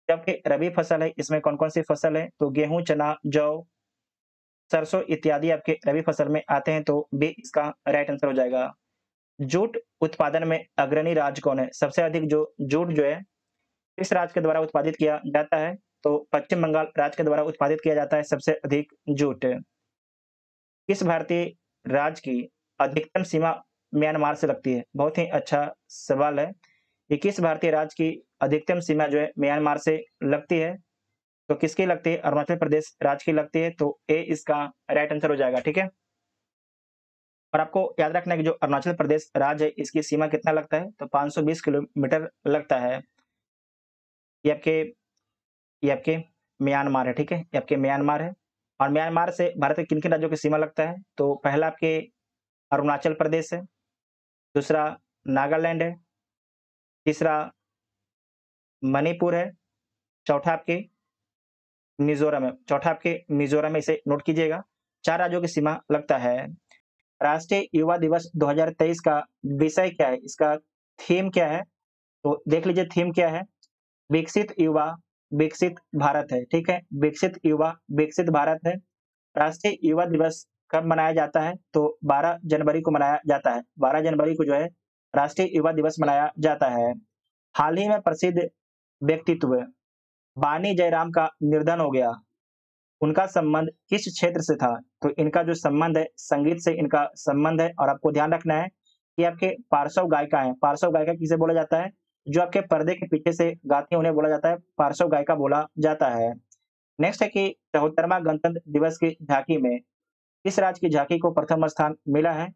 जबकि रबी फसल है इसमें कौन-कौन सी फसल है? तो गेहूँ, चना, जौ, सरसों इत्यादि आपके रबी फसल में आते हैं, तो बी इसका राइट आंसर हो जाएगा। जूट उत्पादन में अग्रणी राज्य कौन है? सबसे अधिक जो जूट जो है किस राज्य के द्वारा उत्पादित किया जाता है? तो पश्चिम बंगाल राज्य के द्वारा उत्पादित किया जाता है सबसे अधिक जूट। किस भारतीय राज्य की अधिकतम सीमा म्यांमार से लगती है? बहुत ही अच्छा सवाल है। कि किस भारतीय राज्य की अधिकतम सीमा जो है म्यांमार से लगती है? तो किसकी लगती है? अरुणाचल प्रदेश राज्य की लगती है, तो ए इसका राइट आंसर हो जाएगा, ठीक है? और आपको याद रखना है कि जो अरुणाचल प्रदेश राज्य है, इसकी सीमा कितना लगता है? तो 520 किलोमीटर लगता है। ये आपके ये आपके म्यांमार है, ठीक है? ये आपके म्यांमार है और म्यांमार से भारत के किन-किन राज्यों की सीमा लगता है? तो पहला आपके अरुणाचल प्रदेश है, दूसरा नागालैंड है, तीसरा मणिपुर है, चौथा आपके मिज़ोरम है, चौथा आपके मिज़ोरम है, इसे नोट कीजिएगा। 4 राज्यों की सीमा लगता है। राष्ट्रीय युवा दिवस 2023 का विषय क्या है? इसका थीम क्या है? तो देख लीजिए थीम क्या है? विकसित युवा, विकसित भारत है, ठीक है? विकसित युवा, विकसित भारत है। राष्ट्रीय युवा दिवस कब मनाया जाता है? तो 12 जनवरी को मनाया जाता है। 12 जनवरी को जो है राष्ट्रीय युवा दिवस मनाया जाता है। हाल ही में प्रसिद्ध व्यक्तित्व बानी जयराम का निर्धन हो गया। उनका संबंध किस क्षेत्र से था? तो इनका जो संबंध है संगीत से इनका संबंध है और आपको ध्यान रखना है कि आपके पार्श्व गायिका हैं। पार्श्व गायिका किसे बोला जाता है? जो आपके पर्दे के पीछे से गाती हैं उन्हें बोला जाता है पार्श्व गायिका बोला जाता है। नेक्स्ट है कि 74वां गणतंत्र दिवस की झांकी में किस राज्य की झांकी को प्रथम स्थान मिला है?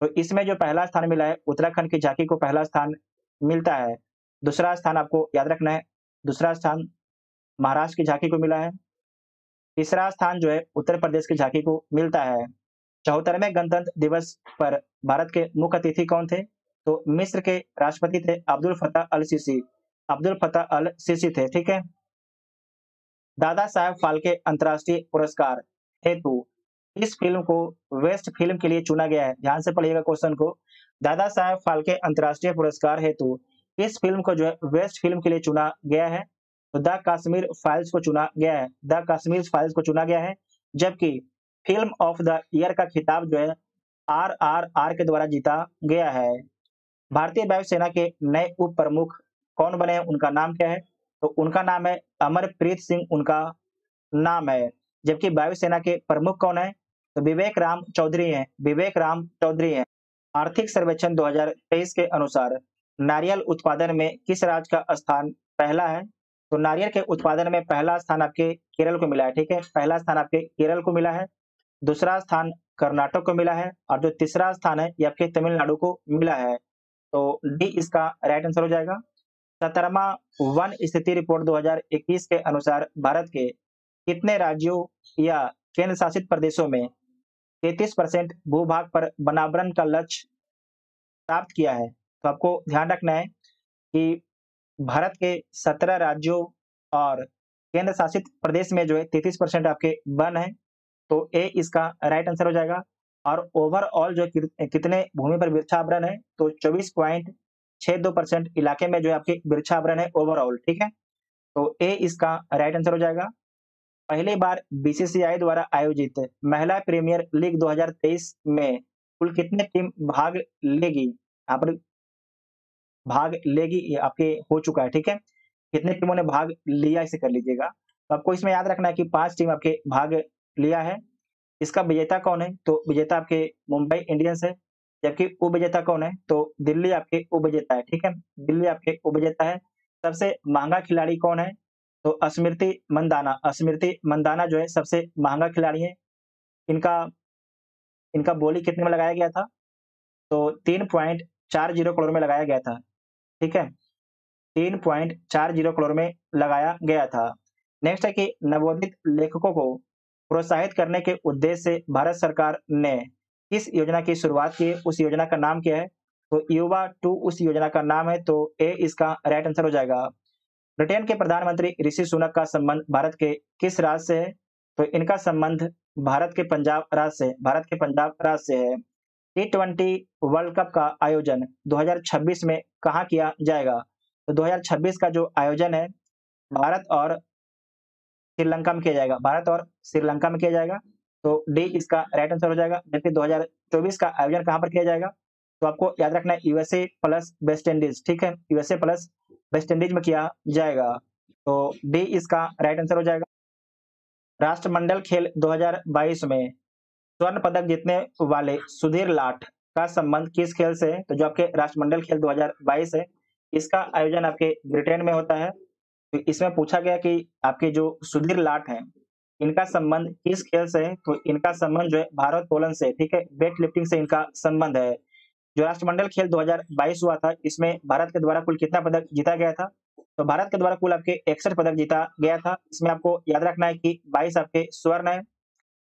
तो इसमें जो पहला स्थान मिला है उत्तराखंड की झांकी को पहला स्थान मिलता है। दूसरा स्थान आपको याद रखना है, दूसरा स्थान महाराष्ट्र की झांकी को मिला है। तीसरा स्थान जो है उत्तर प्रदेश की झांकी को मिलता है। 74वें गणतंत्र दिवस पर भारत के मुख्य अतिथि कौन थे? तो मिस्र के राष्ट्रपति थे Abdel Fattah el Sisi. Abdel Fattah el Sisi थे, ठीक है? दादा साहेब फाल्के अंतर्राष्ट्रीय पुरस्कार हेतु इस फिल्म को बेस्ट फिल्म के लिए चुना गया है। ध्यान से पढ़िएगा क्वेश्चन को। दादा साहेब फाल्के अंतर्राष्ट्रीय पुरस्कार हेतु इस फिल्म को जो है बेस्ट फिल्म के लिए चुना गया है। तो द कश्मीर फाइल्स को चुना गया है, द कश्मीर फाइल्स को चुना गया है। जबकि फिल्म ऑफ द ईयर का खिताब जो है आरआरआर के द्वारा जीता गया है। भारतीय वायुसेना के नए उप प्रमुख कौन बने हैं? उनका नाम क्या है? तो उनका नाम है अमरप्रीत सिंह, उनका नाम है। जबकि वायुसेना के प्रमुख कौन है? तो विवेक राम चौधरी हैं, विवेक राम चौधरी हैं। आर्थिक सर्वेक्षण 2023 के अनुसार नारियल उत्पादन में किस राज्य का स्थान पहला है? तो नारियल के उत्पादन में पहला स्थान आपके केरल को मिला है, ठीक है? पहला स्थान आपके केरल को मिला है, दूसरा स्थान कर्नाटक को मिला है और जो तीसरा स्थान है ये आपके तमिलनाडु को मिला है। तो डी इसका राइट आंसर हो जाएगा। 17वां वन स्थिति रिपोर्ट 2021 के अनुसार भारत के कितने राज्यों या केंद्र शासित प्रदेशों में 33% भूभाग पर वनावरण का लक्ष्य प्राप्त किया है? तो आपको ध्यान रखना है कि भारत के 17 राज्यों और केंद्र शासित प्रदेश में जो है 33% आपके वन है, तो ए इसका राइट आंसर हो जाएगा। और ओवरऑल जो कितने भूमि पर वृक्षावरण है? तो 24.62% इलाके में जो है आपके वृक्षावरण है ओवरऑल, ठीक है? तो ए इसका राइट आंसर हो जाएगा। पहली बार बीसीसीआई द्वारा आयोजित महिला प्रीमियर लीग 2023 में कुल कितने टीम भाग लेगी? यहाँ पर भाग लेगी ये आपके हो चुका है, ठीक है? कितने टीमों ने भाग लिया इसे कर लीजिएगा। तो आपको इसमें याद रखना है कि 5 टीम आपके भाग लिया है। इसका विजेता कौन है? तो विजेता आपके मुंबई इंडियंस है। जबकि उपविजेता कौन है? तो दिल्ली आपके उपविजेता है, ठीक है? दिल्ली आपके उपविजेता है। सबसे महँगा खिलाड़ी कौन है? तो स्मृति मंदाना जो है सबसे महँगा खिलाड़ी है। इनका इनका बोली कितने में लगाया गया था? तो 3.40 करोड़ में लगाया गया था, ठीक है, 3.40 करोड़ में लगाया गया था। नेक्स्ट है कि नवोदित लेखकों को प्रोत्साहित करने के उद्देश्य से भारत सरकार ने किस योजना की शुरुआत की है, उस योजना का नाम क्या है? तो युवा 2 उस योजना का नाम है, तो ए इसका राइट आंसर हो जाएगा। ब्रिटेन के प्रधानमंत्री ऋषि सुनक का संबंध भारत के किस राज्य से है? तो इनका संबंध भारत के पंजाब राज्य से, भारत के पंजाब राज्य से है। T20 वर्ल्ड कप का आयोजन 2026 में कहाँ किया जाएगा? तो 2026 का जो आयोजन है भारत और श्रीलंका में किया जाएगा, भारत और श्रीलंका में किया जाएगा, तो डी इसका राइट आंसर हो जाएगा। जबकि 2024 का आयोजन कहाँ पर किया जाएगा? तो आपको याद रखना है यूएसए प्लस वेस्ट इंडीज, ठीक है, यूएसए प्लस वेस्ट इंडीज में किया जाएगा, तो डी इसका राइट आंसर हो जाएगा। राष्ट्रमंडल खेल 2022 में स्वर्ण पदक जीतने वाले सुधीर लाठ का संबंध किस खेल से है? तो जो आपके राष्ट्रमंडल खेल 2022 है, इसका आयोजन आपके ब्रिटेन में होता है। तो इसमें पूछा गया कि आपके जो सुधीर लाठ हैं, इनका संबंध किस खेल से है? तो इनका संबंध जो है भारोत्तोलन से, ठीक है, वेट लिफ्टिंग से इनका संबंध है। जो राष्ट्रमंडल खेल 2022 हुआ था, इसमें भारत के द्वारा कुल कितना पदक जीता गया था? तो भारत के द्वारा कुल आपके 61 पदक जीता गया था। इसमें आपको याद रखना है कि 22 आपके स्वर्ण है,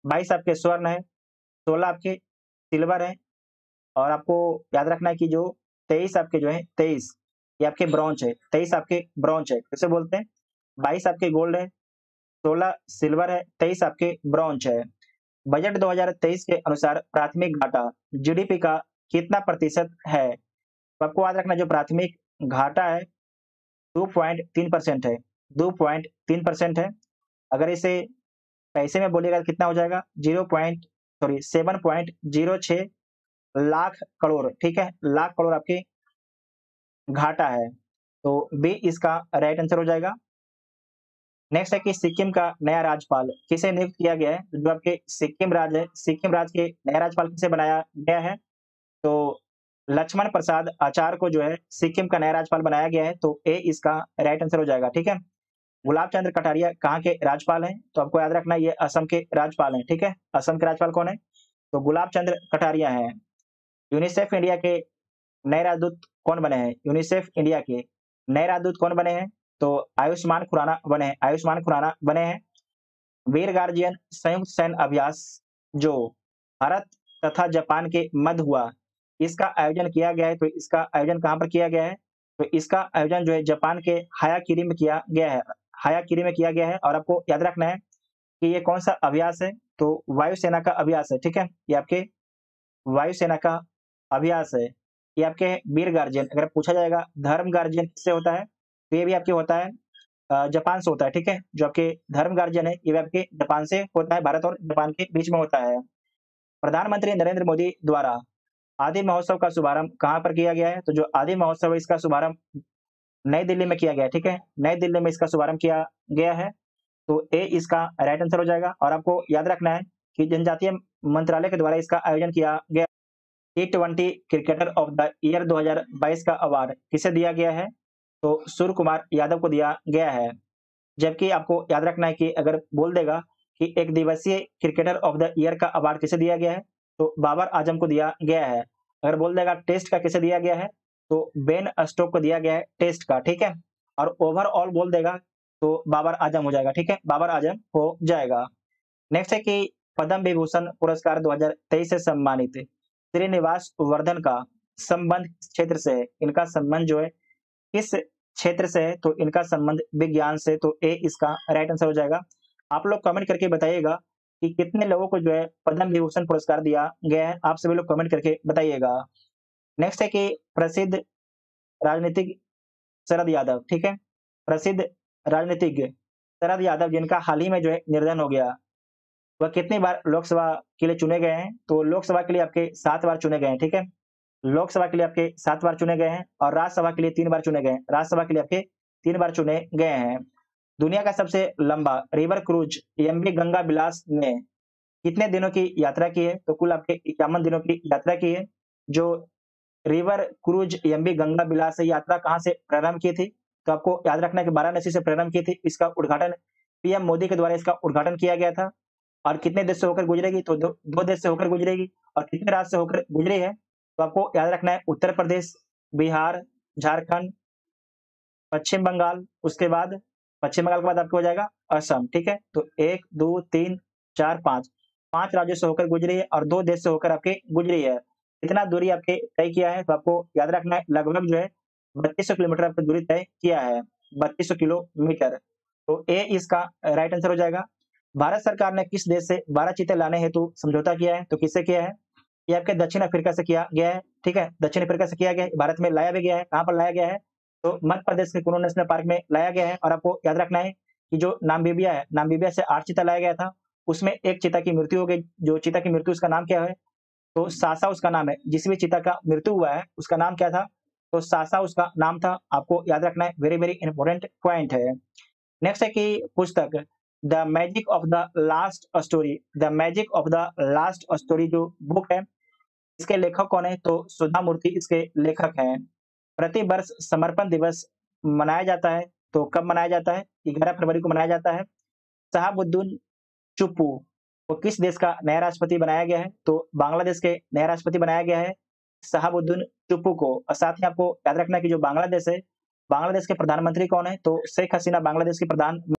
22 आपके स्वर्ण है, 16 आपके सिल्वर है, और आपको याद रखना है कि जो 23 आपके जो है 23 ये आपके ब्रॉन्ज है, 23 आपके ब्रॉन्ज है, कैसे बोलते हैं? 22 आपके गोल्ड है, 16 सिल्वर है, 23 आपके ब्रॉन्ज है। बजट 2023 के अनुसार प्राथमिक घाटा जीडीपी का कितना प्रतिशत है? तो आपको याद रखना जो प्राथमिक घाटा है 2.3% है, 2.3% है। अगर इसे पैसे में बोलिएगा तो कितना हो जाएगा? 7.06 लाख करोड़, ठीक है, लाख करोड़ आपके घाटा है, तो बी इसका राइट आंसर हो जाएगा। नेक्स्ट है कि सिक्किम का नया राज्यपाल किसे नियुक्त किया गया है? जो आपके सिक्किम राज्य है, सिक्किम राज्य के नया राज्यपाल किसे बनाया गया है? तो लक्ष्मण प्रसाद आचार्य को जो है सिक्किम का नया राज्यपाल बनाया गया है, तो ए इसका राइट आंसर हो जाएगा, ठीक है। गुलाब चंद्र कटारिया कहाँ के राज्यपाल हैं? तो आपको याद रखना ये असम के राज्यपाल हैं, ठीक है। असम के राज्यपाल कौन है? तो गुलाब चंद्र कटारिया हैं। यूनिसेफ इंडिया के नए राजदूत कौन बने हैं? यूनिसेफ इंडिया के नए राजदूत कौन बने हैं? तो आयुष्मान खुराना बने हैं, आयुष्मान खुराना बने हैं। वीर गार्जियन संयुक्त सैन्य अभ्यास जो भारत तथा जापान के मध्य हुआ, इसका आयोजन किया गया है, तो इसका आयोजन कहाँ पर किया गया है? तो इसका आयोजन जो है जापान के हायाकिरी में किया गया है, हायाकिरी में किया गया है। और आपको याद रखना है कि ये कौन सा अभ्यास है? तो वायुसेना का अभ्यास है, ठीक है, ये आपके वायुसेना का अभ्यास है। ये आपके वीर गार्जियन, अगर पूछा जाएगा धर्म गार्जियन किससे होता है, तो ये भी आपके होता है जापान से होता है, ठीक है। जो आपके धर्म गार्जियन है ये भी आपके जापान से होता है, भारत और जापान के बीच में होता है। प्रधानमंत्री नरेंद्र मोदी द्वारा आदि महोत्सव का शुभारंभ कहाँ पर किया गया है? तो जो आदि महोत्सव है इसका शुभारंभ नई दिल्ली में किया गया है, ठीक है, नई दिल्ली में इसका शुभारंभ किया गया है, तो ए इसका राइट आंसर हो जाएगा। और आपको याद रखना है कि जनजातीय मंत्रालय के द्वारा इसका आयोजन किया गया। T20 cricketer of the year 2022 का अवार्ड किसे दिया गया है? तो सूर्य कुमार यादव को दिया गया है। जबकि आपको याद रखना है कि अगर बोल देगा कि एक दिवसीय क्रिकेटर ऑफ द ईयर का अवार्ड किसे दिया गया है, तो बाबर आजम को दिया गया है। अगर बोल देगा टेस्ट का किसे दिया गया है, तो बेन स्टोक को दिया गया है टेस्ट का, ठीक है। और ओवरऑल बोल देगा तो बाबर आजम हो जाएगा, ठीक है, बाबर आजम हो जाएगा। नेक्स्ट है कि पद्म विभूषण पुरस्कार 2023 से सम्मानित श्रीनिवास वर्धन का संबंध किस क्षेत्र से है? इनका संबंध जो है किस क्षेत्र से है? तो इनका संबंध विज्ञान से, तो ए इसका राइट आंसर हो जाएगा। आप लोग कमेंट करके बताइएगा कि कितने लोगों को जो है पद्म विभूषण पुरस्कार दिया गया है, आप सभी लोग कमेंट करके बताइएगा। नेक्स्ट है कि प्रसिद्ध राजनीतिक शरद यादव, ठीक है, प्रसिद्ध राजनीतिज्ञ शरद यादव जिनका हाल ही में जो है निर्धन हो गया, वह कितनी बार लोकसभा के लिए चुने गए हैं? तो लोकसभा के लिए आपके 7 बार चुने गए हैं, ठीक है, लोकसभा के लिए आपके 7 बार चुने गए हैं, और राज्यसभा के लिए 3 बार चुने गए हैं, राज्यसभा के लिए आपके 3 बार चुने गए हैं। दुनिया का सबसे लंबा रिवर क्रूज एमवी गंगा विलास ने कितने दिनों की यात्रा की है? तो कुल आपके 51 दिनों की यात्रा की है। जो रिवर क्रूज एमवी गंगा विलास से यात्रा कहाँ से प्रारंभ की थी? तो आपको याद रखना है कि वाराणसी से प्रारंभ की थी। इसका उद्घाटन पीएम मोदी के द्वारा इसका उद्घाटन किया गया था। और कितने देश से होकर गुजरेगी? तो दो देश से होकर गुजरेगी। और कितने राज्य से होकर गुजरी है? तो आपको याद रखना है उत्तर प्रदेश, बिहार, झारखंड, पश्चिम बंगाल, उसके बाद पश्चिम बंगाल के बाद आपको हो जाएगा असम, ठीक है? तो 1, 2, 3, 4, 5, 5 राज्यों से होकर गुजरी है और 2 देश से होकर आपके गुजरी है। इतना दूरी आपके तय किया है, तो आपको याद रखना है लगभग जो है 3200 किलोमीटर आपकी दूरी तय किया है, 3200 किलोमीटर। तो ए इसका राइट आंसर हो जाएगा। भारत सरकार ने किस देश से 12 चीते लाने हेतु समझौता किया है? तो किससे किया है? ये आपके दक्षिण अफ्रीका से किया गया है, ठीक है? दक्षिण अफ्रीका से किया गया है, भारत में लाया भी गया है। कहाँ पर लाया गया है? तो मध्य प्रदेश के कुल्लू नेशनल पार्क में लाया गया है और आपको याद रखना है कि जो नामीबिया है, नामीबिया से 8 चीता लाया गया था, उसमें 1 चीता की मृत्यु हो गई। जो चीता की मृत्यु उसका नाम क्या है? तो सासा उसका नाम है। जिस भी चीता का मृत्यु हुआ है, उसका नाम क्या था? तो सासा उसका नाम था। आपको याद रखना है, वेरी, वेरी इंपॉर्टेंट पॉइंट है। नेक्स्ट है कि पुस्तक the magic of the last story, the magic of the last story जो बुक है, इसके लेखक कौन है? तो सुधा मूर्ति इसके लेखक हैं। प्रति वर्ष समर्पण दिवस मनाया जाता है, तो कब मनाया जाता है? 11 फरवरी को मनाया जाता है। शहाबुद्दीन चुप्पू को किस देश का नया राष्ट्रपति बनाया गया है? तो बांग्लादेश के नया राष्ट्रपति बनाया गया है शहाबुद्दीन चुप्पू को। और साथ ही आपको याद रखना है कि जो बांग्लादेश है, बांग्लादेश के प्रधानमंत्री कौन है? तो शेख हसीना बांग्लादेश की प्रधान